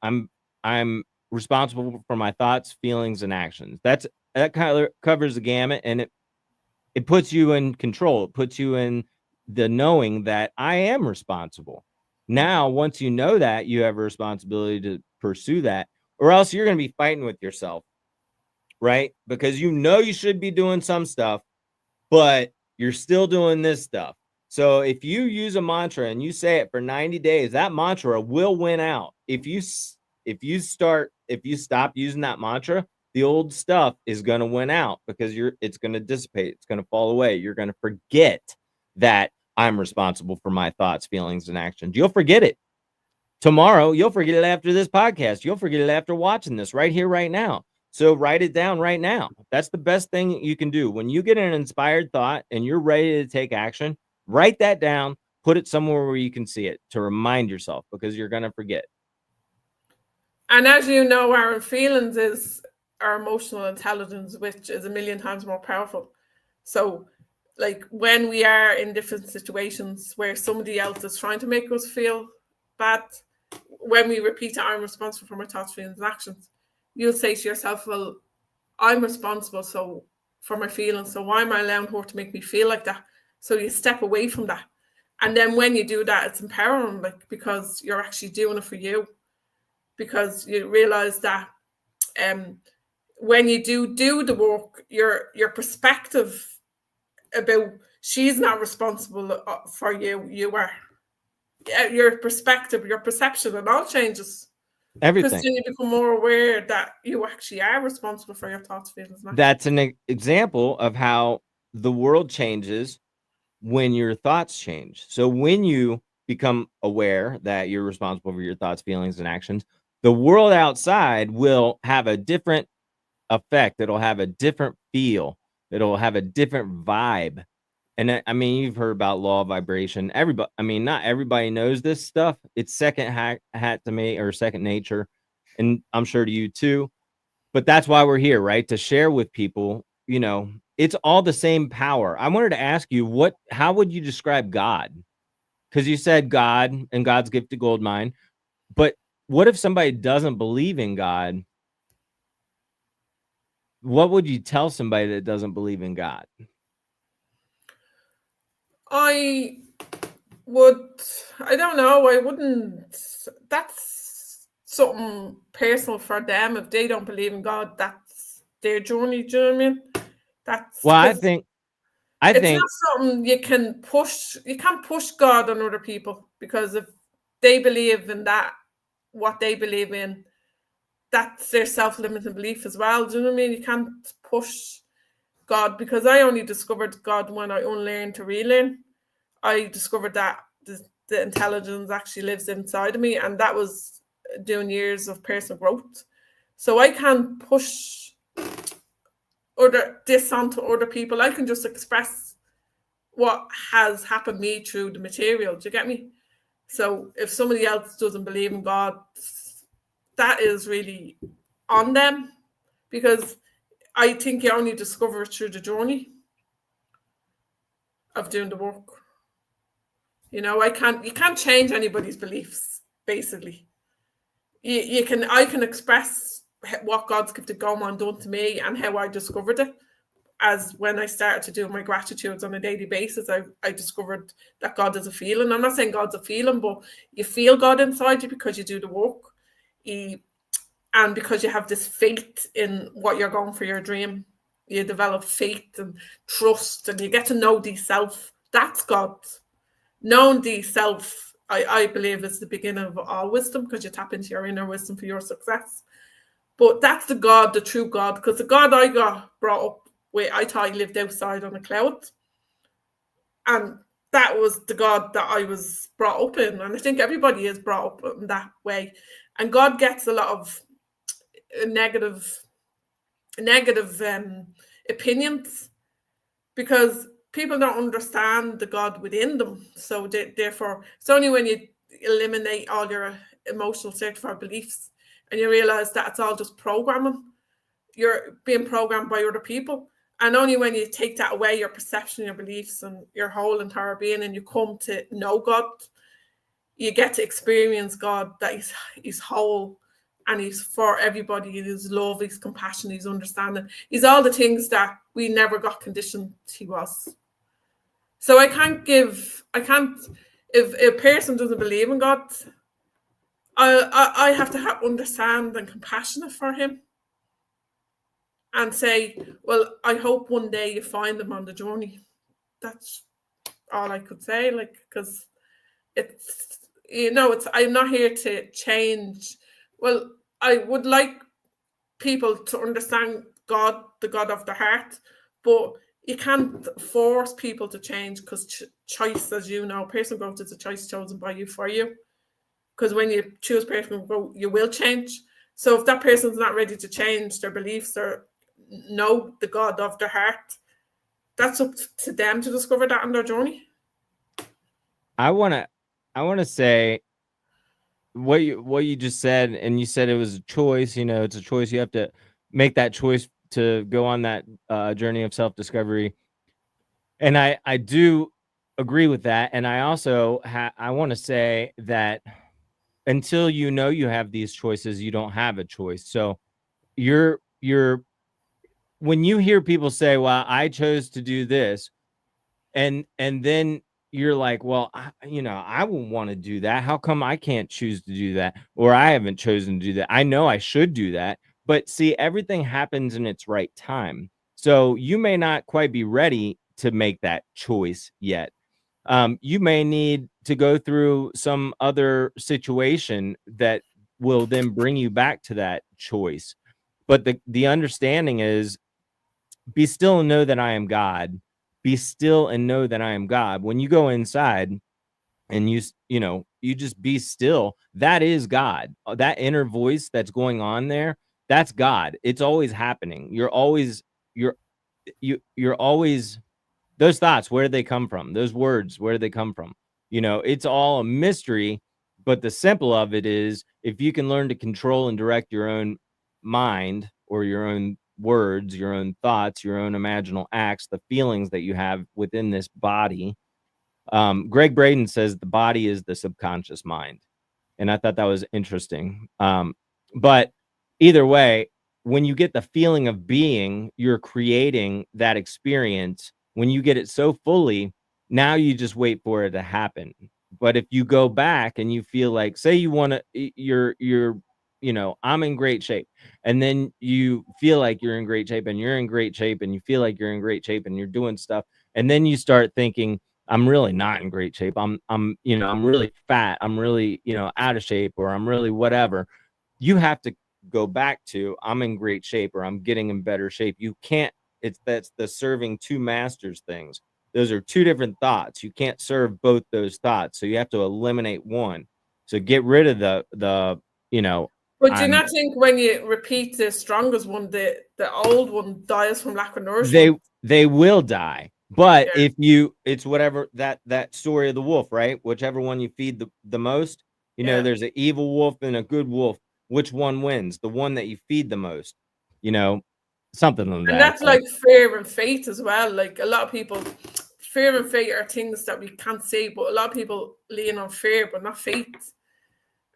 responsible for my thoughts, feelings, and actions. That kind of covers the gamut, and it puts you in control. It puts you in the knowing that I am responsible. Now, once you know that, you have a responsibility to pursue that, or else you're going to be fighting with yourself, right? Because you should be doing some stuff, but you're still doing this stuff. So if you use a mantra and you say it for 90 days, that mantra will win out. If you stop using that mantra, the old stuff is going to win out, because it's going to dissipate. It's going to fall away. You're going to forget that I'm responsible for my thoughts, feelings, and actions. You'll forget it tomorrow. You'll forget it after this podcast. You'll forget it after watching this right here, right now. So write it down right now. That's the best thing you can do. When you get an inspired thought and you're ready to take action, write that down, put it somewhere where you can see it to remind yourself, because you're going to forget. And as you know, our feelings is our emotional intelligence, which is a million times more powerful. So, like when we are in different situations where somebody else is trying to make us feel bad, when we repeat that I'm responsible for my thoughts, feelings, and actions, you'll say to yourself, well, I'm responsible for my feelings. So why am I allowing her to make me feel like that? So you step away from that. And then when you do that, it's empowering, like, because you're actually doing it for you. Because you realize that when you do the work, your perspective about she's not responsible for you, you are. Your perspective, your perception, it all changes. Because Everything. then you become more aware that you actually are responsible for your thoughts, feelings, and actions. That's an example of how the world changes when your thoughts change. So when you become aware that you're responsible for your thoughts, feelings, and actions, the world outside will have a different effect. It'll have a different feel. It'll have a different vibe. And I mean, you've heard about law of vibration. Everybody, I mean, not everybody knows this stuff. It's second hat to me, or second nature. And I'm sure to you too. But that's why we're here, right? To share with people, it's all the same power. I wanted to ask you, how would you describe God? Because you said God and God's gift to gold mine. But what if somebody doesn't believe in God? What would you tell somebody that doesn't believe in God? I don't know, I wouldn't, that's something personal for them. If they don't believe in God, that's their journey, do you know what I mean? That's Well, I 'cause think it's not something you can't push God on other people, because if they believe in that, what they believe in, that's their self-limiting belief as well. Do you know what I mean? You can't push God, because I only discovered God when I unlearned to relearn. I discovered that the intelligence actually lives inside of me, and that was doing years of personal growth. So I can't push this onto other people. I can just express what has happened to me through the material. Do you get me? So if somebody else doesn't believe in God, that is really on them, because I think you only discover it through the journey of doing the work. You can't change anybody's beliefs, basically. I can express what God's gift of Goma done to me and how I discovered it. As when I started to do my gratitudes on a daily basis, I discovered that God is a feeling. I'm not saying God's a feeling, but you feel God inside you because you do the work. And because you have this faith in what you're going for, your dream. You develop faith and trust, and you get to know the self. That's God. Knowing the self, I believe, is the beginning of all wisdom, because you tap into your inner wisdom for your success. But that's the God, the true God, because the God I got brought up with, I thought he lived outside on a cloud. And that was the God that I was brought up in. And I think everybody is brought up in that way. And God gets a lot of negative opinions, because people don't understand the God within them. So therefore, it's only when you eliminate all your emotional certified beliefs and you realize that it's all just programming. You're being programmed by other people. And only when you take that away, your perception, your beliefs, and your whole entire being, and you come to know God, you get to experience God, that he's whole, and he's for everybody. He's love, he's compassion, he's understanding. He's all the things that we never got conditioned he was. So if a person doesn't believe in God, I have to understand and compassionate for him, and say, well, I hope one day you find him on the journey. That's all I could say, because I'm not here to change. Well, I would like people to understand God, the God of the heart, but you can't force people to change, because choice, as you know, personal growth is a choice chosen by you for you. Because when you choose personal growth, you will change. So if that person's not ready to change their beliefs or know the God of their heart, that's up to them to discover that on their journey. I want to say what you just said, and you said it was a choice. You know, it's a choice. You have to make that choice to go on that journey of self-discovery. And I do agree with that. And I also I want to say that until you know you have these choices, you don't have a choice. So you're when you hear people say, well, I chose to do this, and then you're like, well, I wouldn't want to do that. How come I can't choose to do that? Or I haven't chosen to do that. I know I should do that. But see, everything happens in its right time. So you may not quite be ready to make that choice yet. You may need to go through some other situation that will then bring you back to that choice. But the understanding is, be still and know that I am God. Be still and know that I am God. When you go inside and you just be still, that is God. That inner voice that's going on there, that's God. It's always happening. You're always those thoughts, where do they come from? Those words, where do they come from? It's all a mystery, but the simple of it is, if you can learn to control and direct your own mind, or your own words, your own thoughts, your own imaginal acts, the feelings that you have within this body. Greg Braden says the body is the subconscious mind. And I thought that was interesting. But either way, when you get the feeling of being, you're creating that experience. When you get it so fully, now you just wait for it to happen. But if you go back and you feel like, say you want to, I'm in great shape. And then you feel like you're in great shape, and you're in great shape, and you feel like you're in great shape, and you're doing stuff. And then you start thinking, I'm really not in great shape. I'm really fat. I'm really, out of shape, or I'm really whatever. You have to go back to, I'm in great shape, or I'm getting in better shape. You can't, that's the serving two masters things. Those are two different thoughts. You can't serve both those thoughts. So you have to eliminate one. So get rid of the. But do you not think when you repeat the strongest one, the old one dies from lack of nourishment? They will die. But if it's whatever that story of the wolf, right? Whichever one you feed the most, there's an evil wolf and a good wolf. Which one wins? The one that you feed the most, something like that. And that's like fear and faith as well. Like, a lot of people, fear and faith are things that we can't say, but a lot of people lean on fear, but not faith.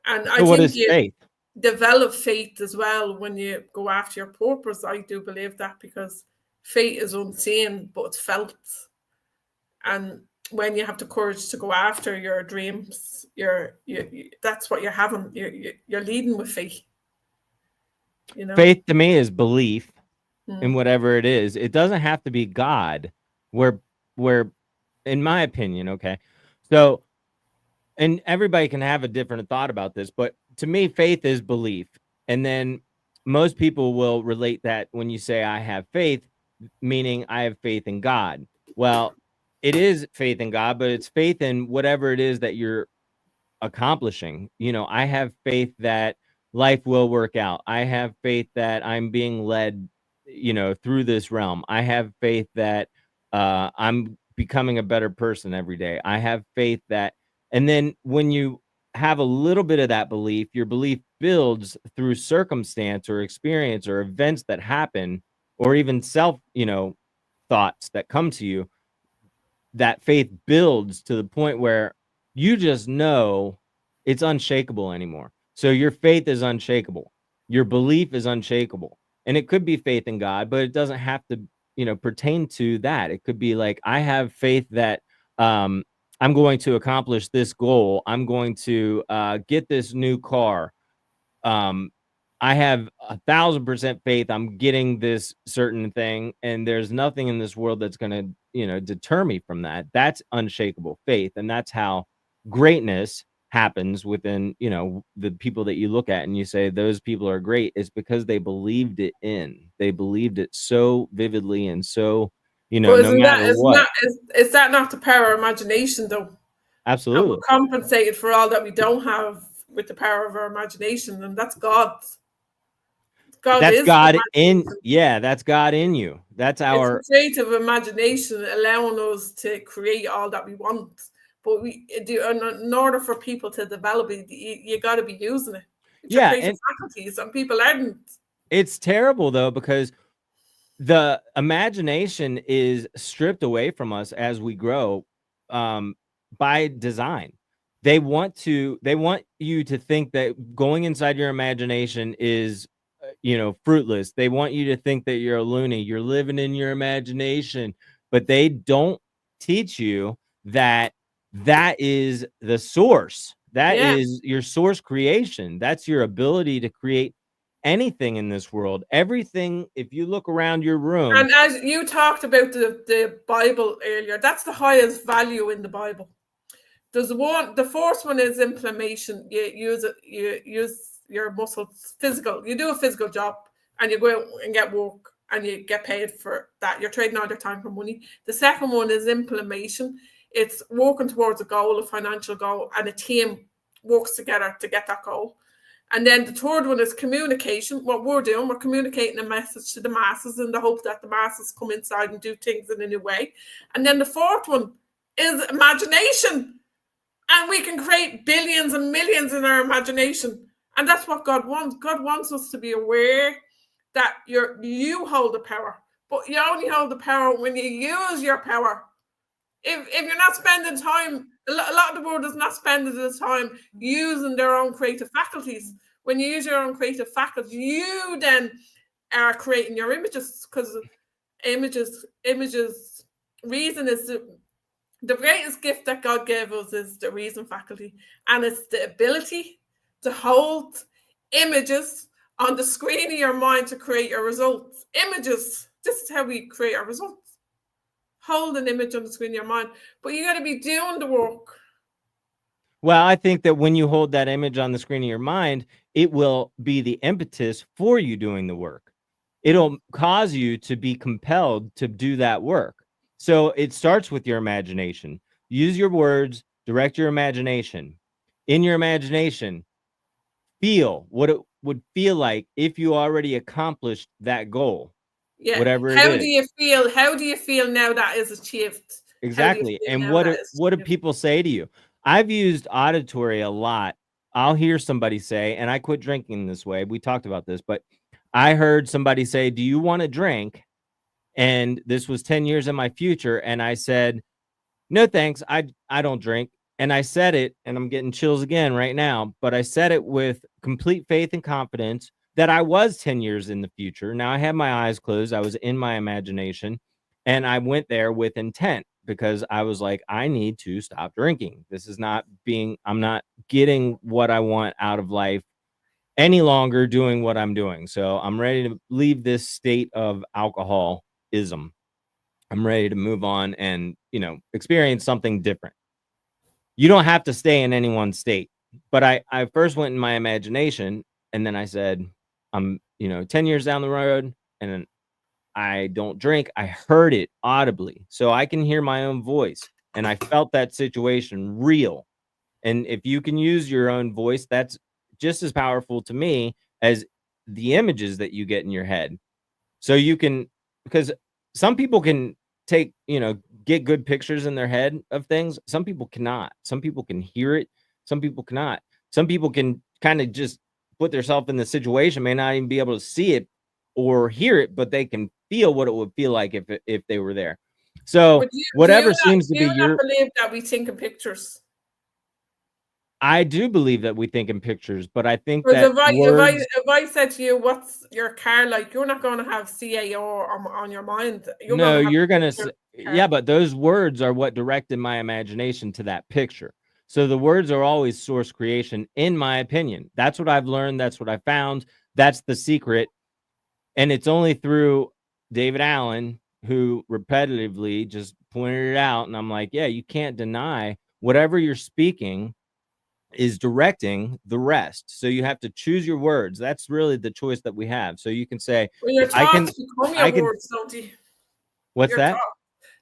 And I think you faith? Develop faith as well when you go after your purpose. I do believe that, because faith is unseen, but it's felt. And when you have the courage to go after your dreams, that's what you're having. You're leading with faith. Faith to me is belief in whatever it is. It doesn't have to be God. Where, in my opinion, okay. So, and everybody can have a different thought about this, but to me, faith is belief. And then most people will relate that when you say I have faith, meaning I have faith in God. Well, it is faith in God, but it's faith in whatever it is that you're accomplishing. I have faith that life will work out. I have faith that I'm being led, through this realm. I have faith that I'm becoming a better person every day. I have faith that, and then when you have a little bit of that belief, your belief builds through circumstance or experience or events that happen, or even self, thoughts that come to you. That faith builds to the point where you just know it's unshakable anymore. So your faith is unshakable. Your belief is unshakable. And it could be faith in God, but it doesn't have to, pertain to that. It could be like, I have faith that I'm going to accomplish this goal. I'm going to get this new car. I have 1,000% faith I'm getting this certain thing, and there's nothing in this world that's going to, deter me from that. That's unshakable faith. And that's how greatness happens within, the people that you look at and you say, those people are great. It's because they believed it they believed it so vividly and so, no matter what. Is that not the power of imagination, though? Absolutely. And we're compensated for all that we don't have with the power of our imagination, and that's God. God That's is God in, imagination. yeah, that's God in you. That's It's our, a creative imagination allowing us to create all that we want. But in order for people to develop it, you got to be using it. It's your yeah. creative And faculties, and people aren't. it's terrible though, because the imagination is stripped away from us as we grow, by design. They want you to think that going inside your imagination is, fruitless. They want you to think that you're a loony, you're living in your imagination, but they don't teach you that that is the source. That Yeah. is your source creation. That's your ability to create anything in this world. Everything, if you look around your room, And as you talked about the Bible earlier, that's the highest value in the Bible. There's the first one is inflammation. You use your muscles, physical. You do a physical job and you go out and get work and you get paid for that. You're trading all your time for money. The second one is inflammation. It's working towards a goal, a financial goal, and a team works together to get that goal. And then the third one is communication. What we're doing, we're communicating a message to the masses in the hope that the masses come inside and do things in a new way. And then the fourth one is imagination. And we can create billions and millions in our imagination. And that's what God wants. God wants us to be aware that you hold the power. But you only hold the power when you use your power. If you're not spending time, a lot of the world is not spending the time using their own creative faculties. When you use your own creative faculties, you then are creating your images, because images, reason is the greatest gift that God gave us is the reason faculty, and it's the ability to hold images on the screen of your mind to create your results. Images, this is how we create our results. Hold an image on the screen of your mind, but you got to be doing the work. well, I think that when you hold that image on the screen of your mind, it will be the impetus for you doing the work. It'll cause you to be compelled to do that work. So it starts with your imagination. Use your words, direct your imagination. In your imagination, feel what it would feel like if you already accomplished that goal, Yeah. whatever it How is. do you feel? How do you feel now that is achieved? Exactly. And what do people say to you? I've used auditory a lot. I'll hear somebody say, and I quit drinking this way. We talked about this, but I heard somebody say, "Do you want a drink?" And this was 10 years in my future. And I said, "No, thanks. I don't drink." And I said it, and I'm getting chills again right now, but I said it with complete faith and confidence that I was 10 years in the future. Now I had my eyes closed. I was in my imagination, and I went there with intent because I was like, I need to stop drinking. This is not I'm not getting what I want out of life any longer doing what I'm doing. So I'm ready to leave this state of alcoholism. I'm ready to move on and, experience something different. You don't have to stay in any one state. But I first went in my imagination, and then I said, I'm, 10 years down the road, and I don't drink. I heard it audibly. So I can hear my own voice. And I felt that situation real. And if you can use your own voice, that's just as powerful to me as the images that you get in your head. So you can, because some people can get good pictures in their head of things. Some people cannot. Some people can hear it. Some people cannot. Some people can kind of just put themselves in the situation, may not even be able to see it or hear it, but they can feel what it would feel like if they were there. So whatever seems to be your, believe that we think in pictures? I do believe that we think in pictures, but I think Because that if I said to you, "What's your car like?" You're not going to have CAR on your mind. you're gonna say, yeah, but those words are what directed my imagination to that picture. So the words are always source creation, in my opinion. That's what I've learned. That's what I found. That's the secret. And it's only through David Allen who repetitively just pointed it out. And I'm like, yeah, you can't deny whatever you're speaking is directing the rest. So you have to choose your words. That's really the choice that we have. So you can say, well, your thoughts become your words, don't you? What's that?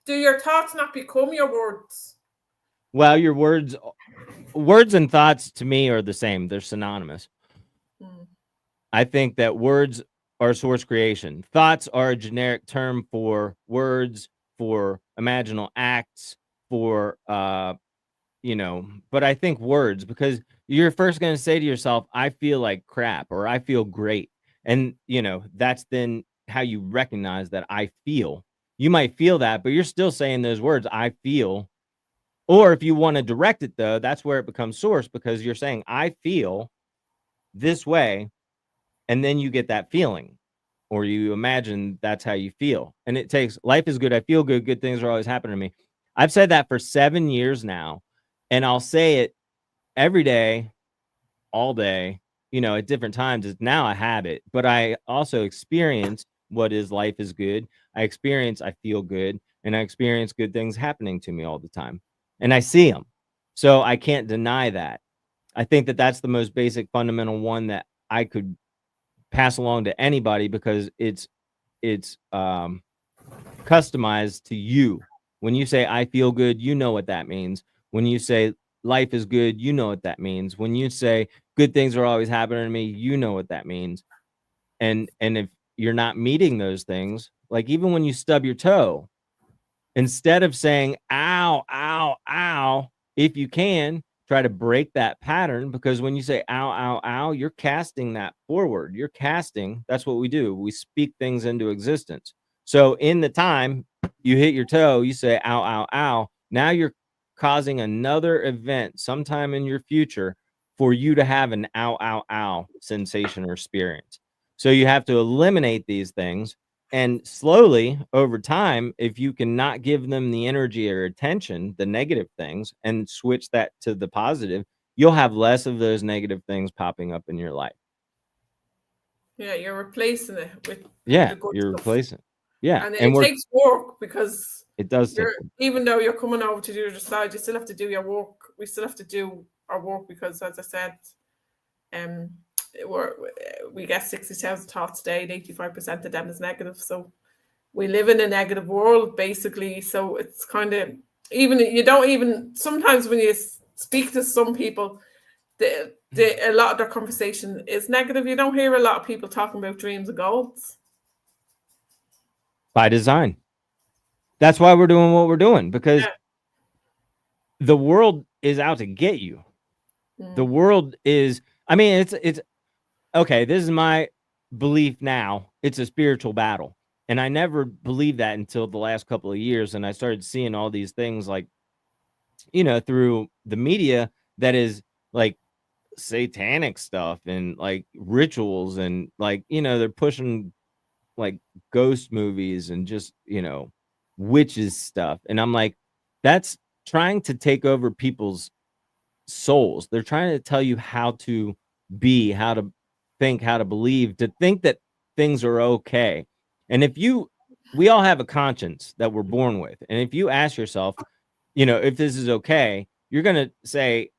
Do your thoughts not become your words? Well, your words and thoughts to me are the same. They're synonymous. I think that words are source creation. Thoughts are a generic term for words, for imaginal acts, for but I think words, because you're first going to say to yourself, I feel like crap, or I feel great. And that's then how you recognize that I feel. You might feel that, but you're still saying those words, I feel. Or if you want to direct it, though, that's where it becomes source, because you're saying, I feel this way. And then you get that feeling, or you imagine that's how you feel. And it takes, life is good, I feel good, good things are always happening to me. I've said that for 7 years now, and I'll say it every day, all day, at different times. It's now a habit, but I also experience what is life is good. I feel good, and I experience good things happening to me all the time, and I see them. So I can't deny that. I think that that's the most basic fundamental one that I could pass along to anybody, because it's customized to you. When you say I feel good, you know what that means. When you say life is good, you know what that means. When you say good things are always happening to me, you know what that means. And if you're not meeting those things, like even when you stub your toe, instead of saying ow, ow, ow, if you can, try to break that pattern, because when you say ow, ow, ow, you're casting that forward. You're casting, that's what we do. We speak things into existence. So in the time you hit your toe, you say ow, ow, ow. Now you're causing another event sometime in your future for you to have an ow, ow, ow sensation or experience. So you have to eliminate these things. And slowly over time, if you cannot give them the energy or attention, the negative things, and switch that to the positive, you'll have less of those negative things popping up in your life. Yeah, you're replacing it with Yeah, the good you're stuff. replacing. Yeah, And and it takes work, because it does take. even though you're coming over to the other side, you still have to do your work. We still have to do our work, because, as I said, we get 60,000 thoughts a day, and 85% of them is negative. So we live in a negative world, basically. So it's kind of, sometimes when you speak to some people, a lot of their conversation is negative. You don't hear a lot of people talking about dreams and goals. By design. That's why we're doing what we're doing, because the world is out to get you. The world is, I mean, it's okay. This is my belief now. It's a spiritual battle. And I never believed that until the last couple of years. And I started seeing all these things, like, through the media, that is like satanic stuff and like rituals, and like, they're pushing like ghost movies and just, witches stuff. And I'm like, that's trying to take over people's souls. They're trying to tell you how to be, how to think, how to believe, to think that things are okay. And we all have a conscience that we're born with. And if you ask yourself, if this is okay, you're going to say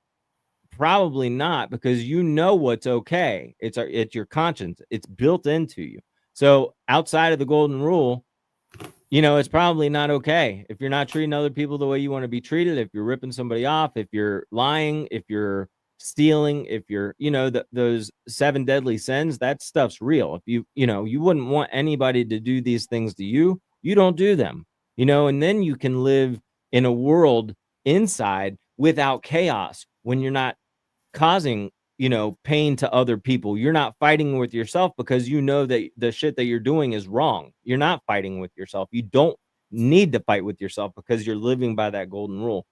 probably not, because what's okay. It's your conscience. It's built into you. So outside of the golden rule, it's probably not okay. If you're not treating other people the way you want to be treated, if you're ripping somebody off, if you're lying, if you're stealing, if you're, those 7 deadly sins, that stuff's real. If you wouldn't want anybody to do these things to you, you don't do them, and then you can live in a world inside without chaos, when you're not causing pain to other people. You're not fighting with yourself, because that the shit that you're doing is wrong. You're not fighting with yourself. You don't need to fight with yourself, because you're living by that golden rule.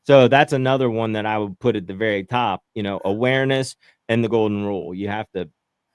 So that's another one that I would put at the very top, awareness and the golden rule. You have to,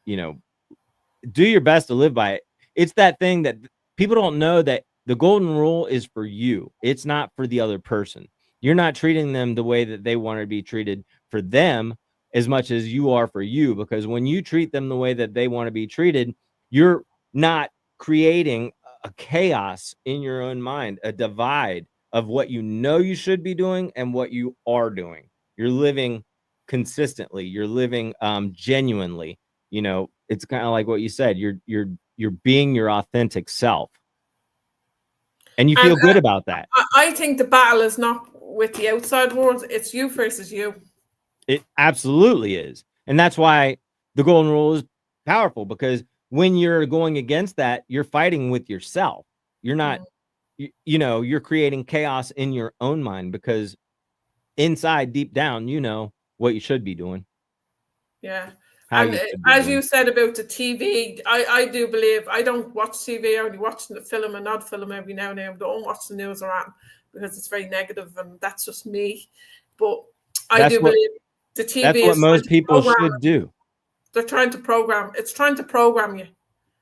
do your best to live by it. It's that thing that people don't know, that the golden rule is for you. It's not for the other person. You're not treating them the way that they want to be treated for them, as much as you are for you. Because when you treat them the way that they want to be treated, you're not creating a chaos in your own mind, a divide of what you should be doing and what you are doing. You're living consistently. You're living genuinely. It's kind of like what you said. You're being your authentic self, and you feel good about that. I think the battle is not with the outside world. It's you versus you. It absolutely is. And that's why the golden rule is powerful, because when you're going against that, you're fighting with yourself. You're not, you know, you're creating chaos in your own mind, because inside, deep down, you know what you should be doing. Yeah. How And you should be as doing. you said about the TV, I do believe, I don't watch TV, I only watch the film and not film every now and then. I don't watch the news around because it's very negative, and that's just me. But I That's do what believe the TV that's what is trying most to people program. should do. They're trying to program. It's trying to program you.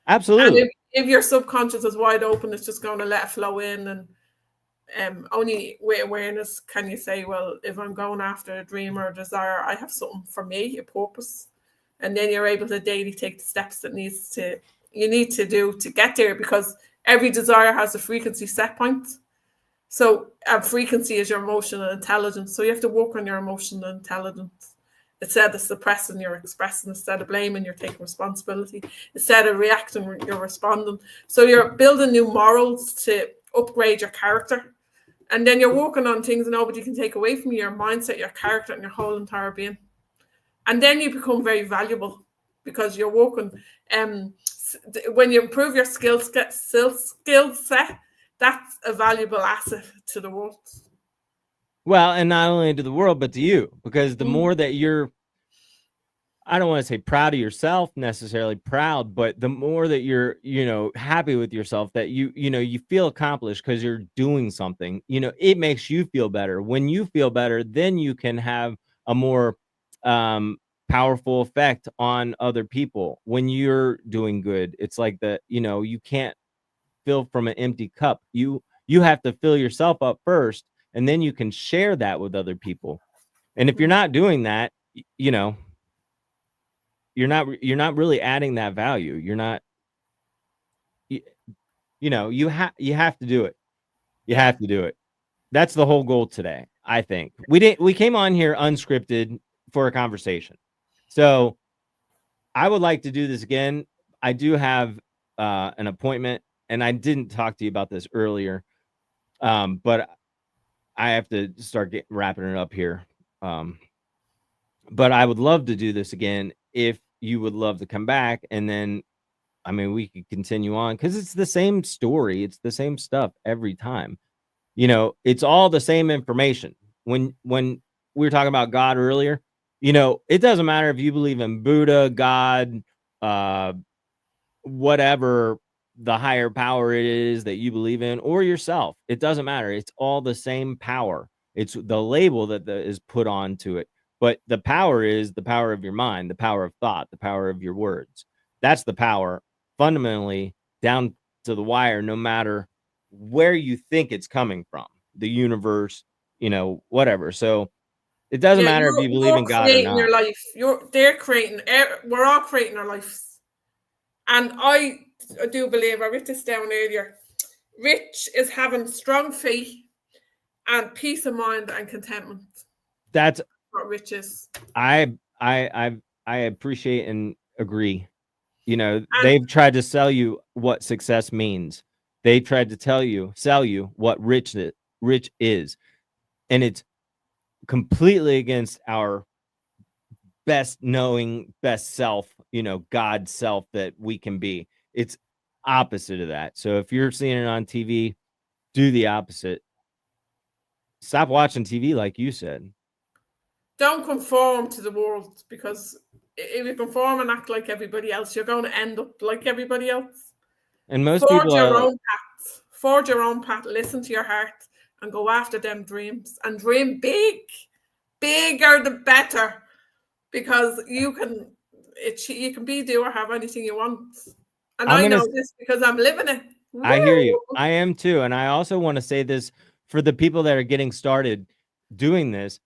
Absolutely. And if your subconscious is wide open, it's just going to let it flow in. And only with awareness can you say, well, if I'm going after a dream or a desire, I have something for me, a purpose. And then you're able to daily take the steps that you need to do to get there, because every desire has a frequency set point. So frequency is your emotional intelligence. So you have to work on your emotional intelligence. Instead of suppressing, you're expressing. Instead of blaming, you're taking responsibility. Instead of reacting, you're responding. So you're building new morals to upgrade your character. And then you're working on things nobody can take away from you, your mindset, your character, and your whole entire being. And then you become very valuable because you're working. When you improve your skill set, that's a valuable asset to the world. Well, and not only to the world, but to you, because the more that you're, I don't want to say proud of yourself necessarily proud, but the more that you're, you know, happy with yourself, that you know, you feel accomplished because you're doing something, you know, it makes you feel better. When you feel better, then you can have a more powerful effect on other people. When you're doing good, it's like you know, you can't fill from an empty cup. You have to fill yourself up first, and then you can share that with other people. And if you're not doing that, you know, you're not really adding that value. You're not, you know, you have to do it. You have to do it. That's the whole goal today. I think we came on here unscripted for a conversation. So I would like to do this again. I do have an appointment, and I didn't talk to you about this earlier. But I have to start wrapping it up here. But I would love to do this again if you would love to come back, and then, I mean, we could continue on, because it's the same story. It's the same stuff every time. You know, it's all the same information. When we were talking about God earlier, you know, it doesn't matter if you believe in Buddha, God, whatever the higher power it is that you believe in, or yourself. It doesn't matter. It's all the same power. It's the label that is put onto it. But the power is the power of your mind, the power of thought, the power of your words. That's the power, fundamentally, down to the wire, no matter where you think it's coming from, the universe, you know, whatever. So it doesn't matter if you believe in God or creating not. your life. They're creating. We're all creating our lives. And I do believe, I wrote this down earlier, rich is having strong faith and peace of mind and contentment. That's what rich is. I appreciate and agree. You know, they've tried to sell you what success means. They tried to sell you what rich is. And it's completely against our best knowing, best self, you know, God self that we can be. It's opposite of that. So if you're seeing it on TV, do the opposite. Stop watching TV, like you said. Don't conform to the world, because if you conform and act like everybody else, you're going to end up like everybody else. And most Forge people your own path. Forge your own path. Listen to your heart and go after them dreams, and dream big. Bigger the better, because you can do or have anything you want. And I know this because I'm living it. Woo! I hear you. I am too. And I also want to say this for the people that are getting started doing this.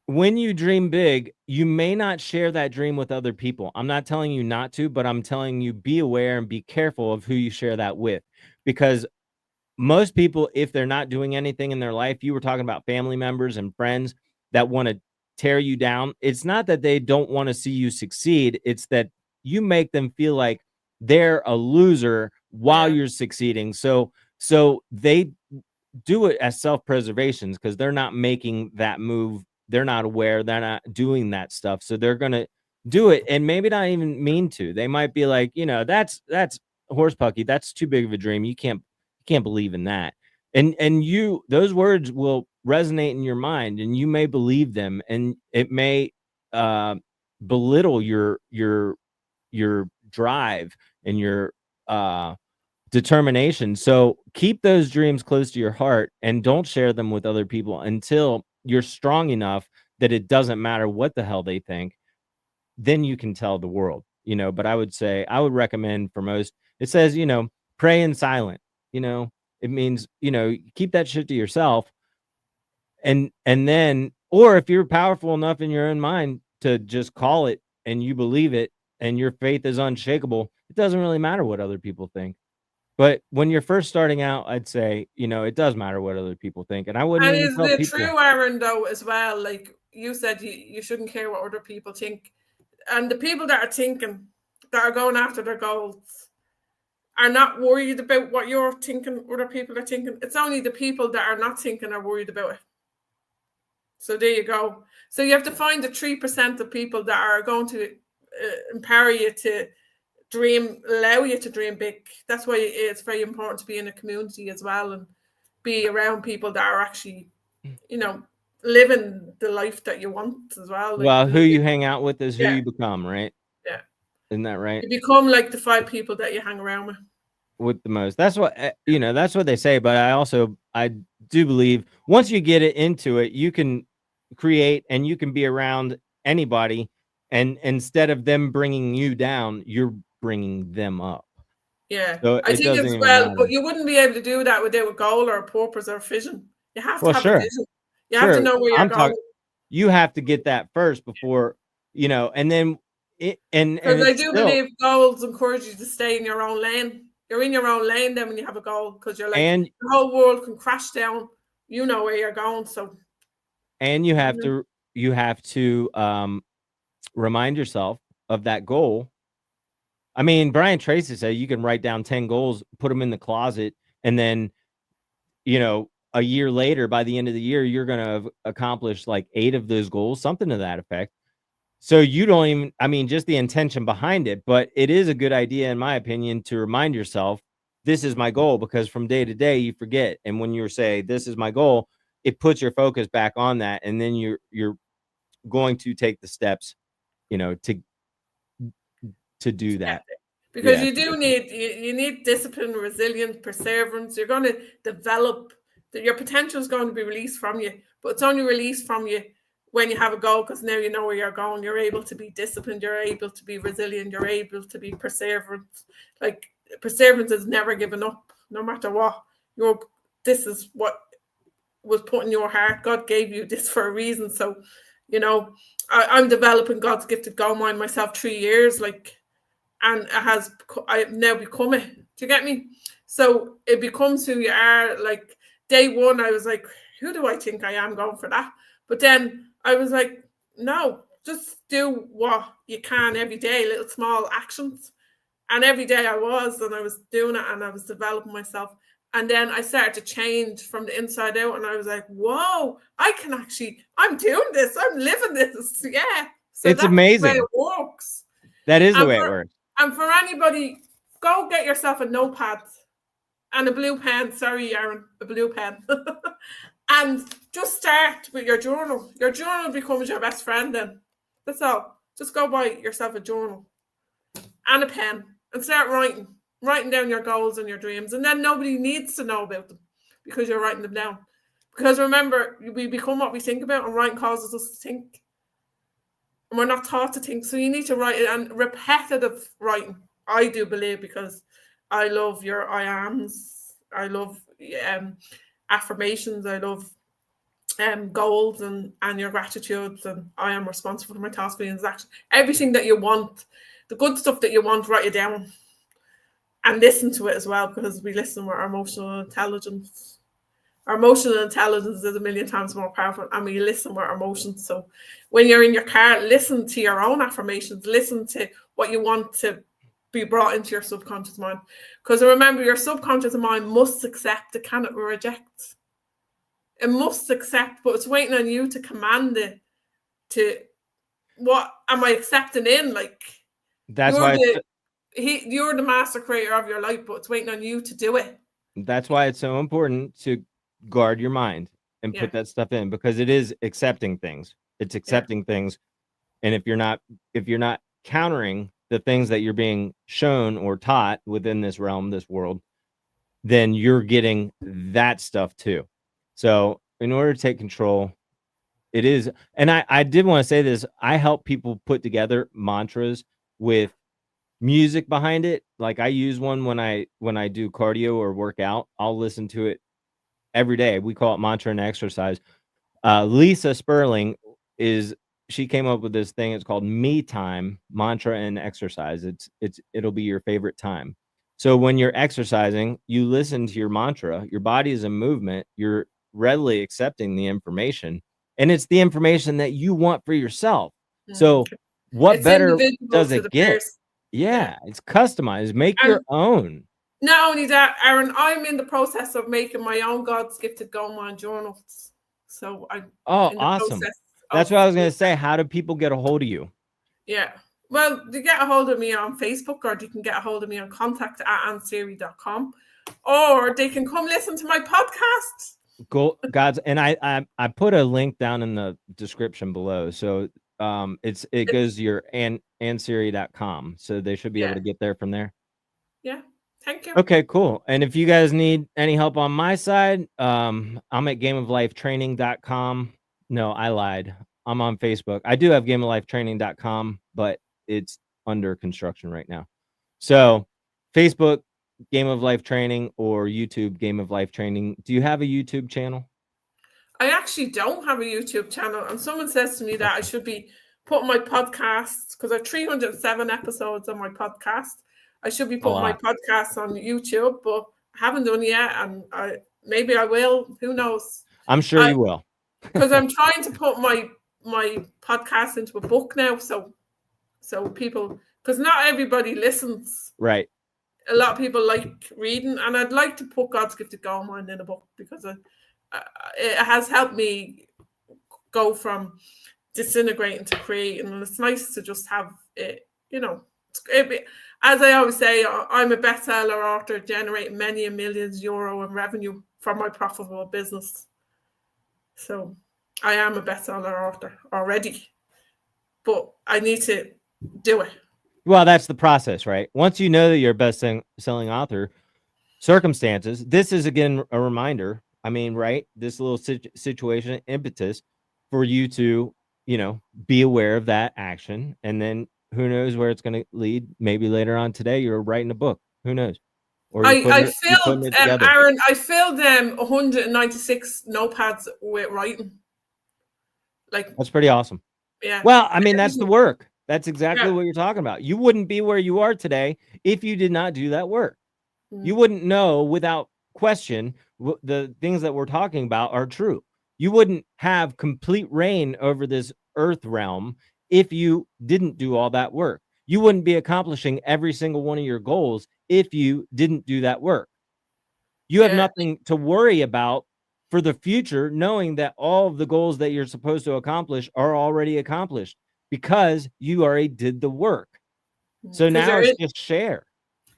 When you dream big, you may not share that dream with other people. I'm not telling you not to, but I'm telling you, be aware and be careful of who you share that with. Because most people, if they're not doing anything in their life, you were talking about family members and friends that want to tear you down. It's not that they don't want to see you succeed. It's that you make them feel like they're a loser while you're succeeding. So they do it as self-preservation, because they're not making that move. They're not aware. They're not doing that stuff. So they're going to do it, and maybe not even mean to. They might be like, that's horse pucky. That's too big of a dream. You can't believe in that. And those words will resonate in your mind, and you may believe them, and it may belittle your drive and your determination. So keep those dreams close to your heart and don't share them with other people until you're strong enough that it doesn't matter what the hell they think. Then you can tell the world, but I would recommend for most, it says, pray in silent, it means, keep that shit to yourself. And then, or if you're powerful enough in your own mind to just call it and you believe it and your faith is unshakable, it doesn't really matter what other people think. But when you're first starting out, I'd say, it does matter what other people think. And I wouldn't And even is tell it people. true, Aaron, though, as well? Like you said, you shouldn't care what other people think. And the people that are thinking, that are going after their goals, are not worried about what you're thinking, other people are thinking. It's only the people that are not thinking are worried about it. So there you go. So you have to find the 3% of people that are going to empower you to dream, allow you to dream big. That's why it's very important to be in a community as well and be around people that are actually, living the life that you want as well. Well, who you hang out with is who Yeah. you become, right? Yeah. Isn't that right? You become like the 5 people that you hang around with. With the most. That's what, that's what they say. But I do believe once you get it into it, you can create and you can be around anybody. And instead of them bringing you down, you're bringing them up. Yeah. So I it think doesn't as even well, matter. but you wouldn't be able to do that without a goal or a purpose or a vision. You have to Well, have sure. a vision. You have to know where you're going. You have to get that first before, and then because I do believe goals encourage you to stay in your own lane. You're in your own lane then when you have a goal, because you're like, and the whole world can crash down. You know where you're going. So, and you have to remind yourself of that goal. I mean, Brian Tracy said you can write down 10 goals, put them in the closet, and then, a year later, by the end of the year, you're going to have accomplished like 8 of those goals, something to that effect. So you don't even, I mean, just the intention behind it, but it is a good idea, in my opinion, to remind yourself, this is my goal, because from day to day you forget. And when you say, this is my goal, it puts your focus back on that. And then you're going to take the steps, to do that. Because you do need, you need discipline, resilience, perseverance. You're going to develop, your potential is going to be released from you, but it's only released from you when you have a goal, because now you know where you're going. You're able to be disciplined. You're able to be resilient. You're able to be perseverant. Like, perseverance is never giving up, no matter what. This is what was put in your heart. God gave you this for a reason. So, I'm developing God's gifted goal mind myself 3 years, and I've now become it. Do you get me? So it becomes who you are. Like, day one, I was like, who do I think I am, going for that? But then I was like, no, just do what you can every day, little small actions. And every day I was doing it, and I was developing myself. And then I started to change from the inside out, and I was like, whoa, I'm doing this. I'm living this. Yeah. So it's amazing. That's the way it works. That is the way it works. And for anybody, go get yourself a notepad and a blue pen. Sorry, Aaron, a blue pen. And just start with your journal. Your journal becomes your best friend then. That's all. Just go buy yourself a journal and a pen and start writing down your goals and your dreams. And then nobody needs to know about them because you're writing them down. Because remember, we become what we think about, and writing causes us to think. And we're not taught to think. So you need to write it, and repetitive writing. I do believe, because I love your I ams. I love affirmations. I love goals and your gratitudes, and I am responsible for my thoughts, feelings, actions. Everything that you want, the good stuff that you want, write it down and listen to it as well, because we listen with our emotional intelligence. Our emotional intelligence is 1,000,000 times more powerful, and we listen with our emotions. So when you're in your car, listen to your own affirmations. Listen to what you want to be brought into your subconscious mind. Because remember, your subconscious mind must accept. It cannot reject. It must accept, but it's waiting on you to command it to what am I accepting in? Like, That's why you're the master creator of your life, but it's waiting on you to do it. That's why it's so important to guard your mind and put that stuff in, because it is accepting things. It's accepting things. And if you're not countering the things that you're being shown or taught within this realm, this world, then you're getting that stuff too. So in order to take control, it is, and I did want to say this, I help people put together mantras with music behind it. Like I use one when I do cardio or work out. I'll listen to it every day. We call it mantra and exercise. Lisa Sperling she came up with this thing. It's called Me Time Mantra and Exercise. It'll be your favorite time. So when you're exercising, you listen to your mantra. Your body is in movement. You're readily accepting the information, and it's the information that you want for yourself. So what better does it get? Yeah, it's customized. Make your own. Not only that, Aaron, I'm in the process of making my own God's Gifted Goldmine journals. So awesome. That's what I was going to say. How do people get a hold of you? Yeah. Well, they get a hold of me on Facebook, or they can get a hold of me on contact@seery.com, or they can come listen to my podcast. God's, and I put a link down in the description below. So it goes to your Seery.com. So they should be able to get there from there. Yeah. Thank you. Okay, cool. And if you guys need any help on my side, I'm at gameoflifetraining.com. No, I lied. I'm on Facebook. I do have gameoflifetraining.com, but it's under construction right now. So Facebook, Game of Life Training, or YouTube, Game of Life Training. Do you have a YouTube channel? I actually don't have a YouTube channel. And someone says to me that I should be putting my podcasts, because I have 307 episodes on my podcast. I should be putting my podcast on YouTube, but I haven't done it yet. And maybe I will. Who knows? I'm sure you will. Because I'm trying to put my podcast into a book now. So people, because not everybody listens. Right. A lot of people like reading, and I'd like to put God's Gifted Goldmine in a book, because it has helped me go from disintegrating to creating, and it's nice to just have it, as I always say, I'm a bestseller author generating many millions euro in revenue from my profitable business. So I am a bestseller author already, but I need to do it. Well, that's the process, right? Once you know that you're a best-selling author, circumstances, this is, again, a reminder. I mean, right? This little situation, impetus for you to, be aware of that action. And then who knows where it's going to lead? Maybe later on today, you're writing a book. Who knows? Or I filled, Aaron, I filled 196 notepads with writing. Like, that's pretty awesome. Yeah. Well, I mean, that's the work. That's exactly what you're talking about. You wouldn't be where you are today if you did not do that work. You wouldn't know without question the things that we're talking about are true. You wouldn't have complete reign over this earth realm if you didn't do all that work. You wouldn't be accomplishing every single one of your goals if you didn't do that work. You have nothing to worry about for the future, knowing that all of the goals that you're supposed to accomplish are already accomplished because you already did the work. So now it's just share.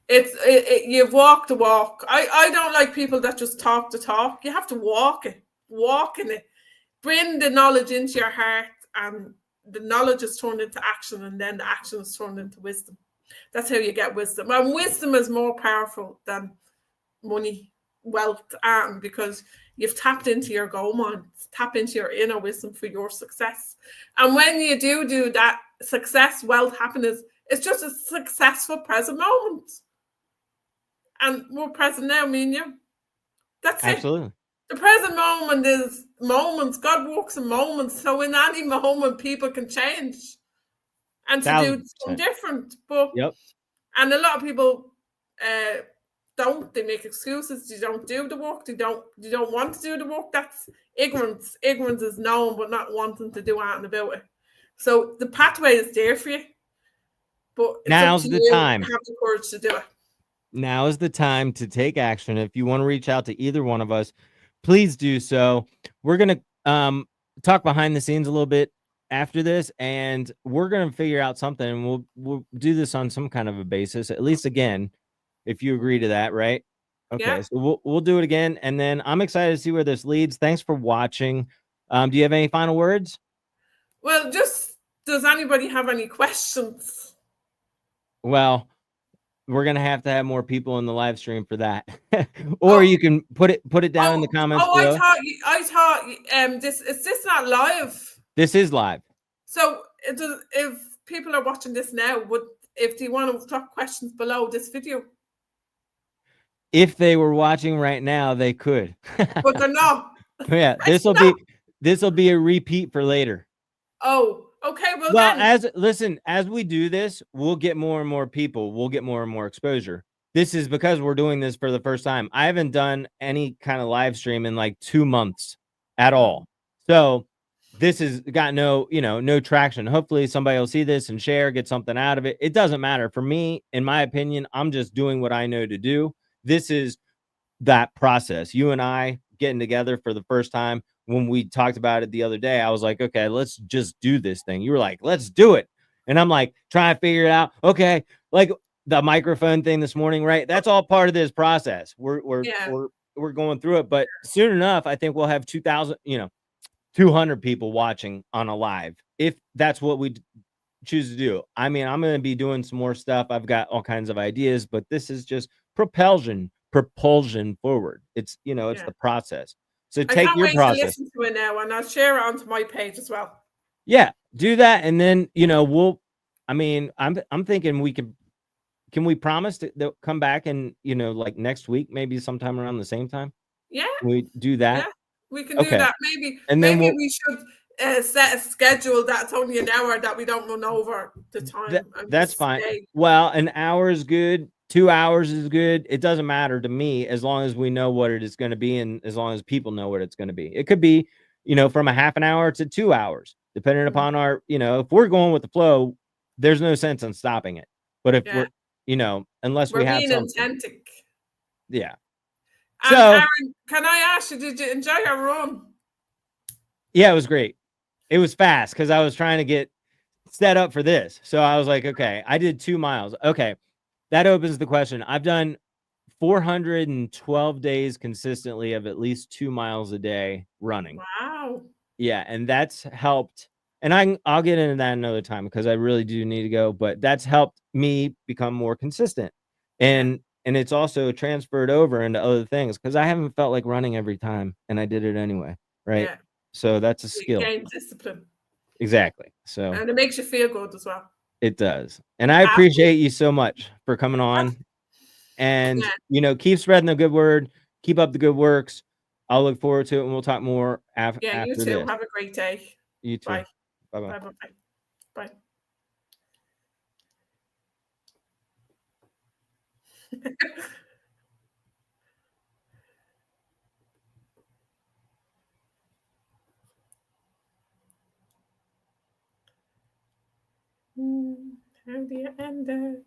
You've walked the walk. I don't like people that just talk the talk. You have to walk in it. Bring the knowledge into your heart, and the knowledge is turned into action, and then the action is turned into wisdom. That's how you get wisdom. And wisdom is more powerful than money, wealth, and because you've tapped into your gold mine, tap into your inner wisdom for your success. And when you do that, success, wealth, happiness, it's just a successful present moment. And we're present now, me and you. That's Absolutely. it. The present moment is moments. God works in moments. So in any moment, people can change and to do something different. But and a lot of people don't. They make excuses. They don't do the work. They don't want to do the work. That's ignorance. Ignorance is known, but not wanting to do anything about it. So the pathway is there for you. But now's the time. Have the courage to do it. Now is the time to take action. If you want to reach out to either one of us, please do so. We're going to talk behind the scenes a little bit after this, and we're gonna figure out something, and we'll do this on some kind of a basis, at least again, if you agree to that, right? Okay, Yeah. so we'll do it again, and then I'm excited to see where this leads. Thanks for watching. Do you have any final words? Well, just does anybody have any questions? Well, we're gonna have to have more people in the live stream for that, or you can put it down in the comments below. I thought this is this not live? This is live. So if people are watching this now, if they want to drop questions below this video, If they were watching right now, they could. but they're not. Yeah, this will be a repeat for later. Oh, okay. Well, then as we do this, we'll get more and more people. We'll get more and more exposure. This is because we're doing this for the first time. I haven't done any kind of live stream in like 2 months at all. So this has got no traction. Hopefully somebody will see this and share, get something out of it. It doesn't matter. For me, in my opinion, I'm just doing what I know to do. This is that process. You and I getting together for the first time. When we talked about it the other day, I was like, okay, let's just do this thing. You were like, let's do it. And I'm like, trying to figure it out. Okay. Like the microphone thing this morning, right? That's all part of this process. We're going through it, but soon enough, I think we'll have 200 people watching on a live, if that's what we choose to do. I mean, I'm going to be doing some more stuff. I've got all kinds of ideas, but this is just propulsion forward. It's it's the process. So take your process. To listen to it now, and I'll share it onto my page as well. Yeah, do that, and then I'm thinking can we promise to come back and like next week, maybe sometime around the same time? Yeah, can we do that? Yeah, we can do that. Maybe we should set a schedule that's only an hour, that we don't run over the time. That's fine. Well, an hour is good. 2 hours is good. It doesn't matter to me as long as we know what it is going to be, and as long as people know what it's going to be. It could be, from a half an hour to 2 hours, depending upon our, if we're going with the flow, there's no sense in stopping it. But if we're, unless we have something. Authentic. Yeah. So, Aaron, can I ask you, did you enjoy your run? Yeah, it was great. It was fast because I was trying to get set up for this. So I was like, okay, I did 2 miles. Okay. That opens the question. I've done 412 days consistently of at least 2 miles a day running. Wow. Yeah, and that's helped. And I'll get into that another time because I really do need to go, but that's helped me become more consistent. And it's also transferred over into other things because I haven't felt like running every time, and I did it anyway, right? Yeah. So that's a skill. You gain discipline. Exactly. So and it makes you feel good as well. It does. And I appreciate you so much for coming on. And, keep spreading the good word. Keep up the good works. I'll look forward to it, and we'll talk more after this. Yeah, you too. Have a great day. You too. Bye. Bye-bye. Bye. How do you end it?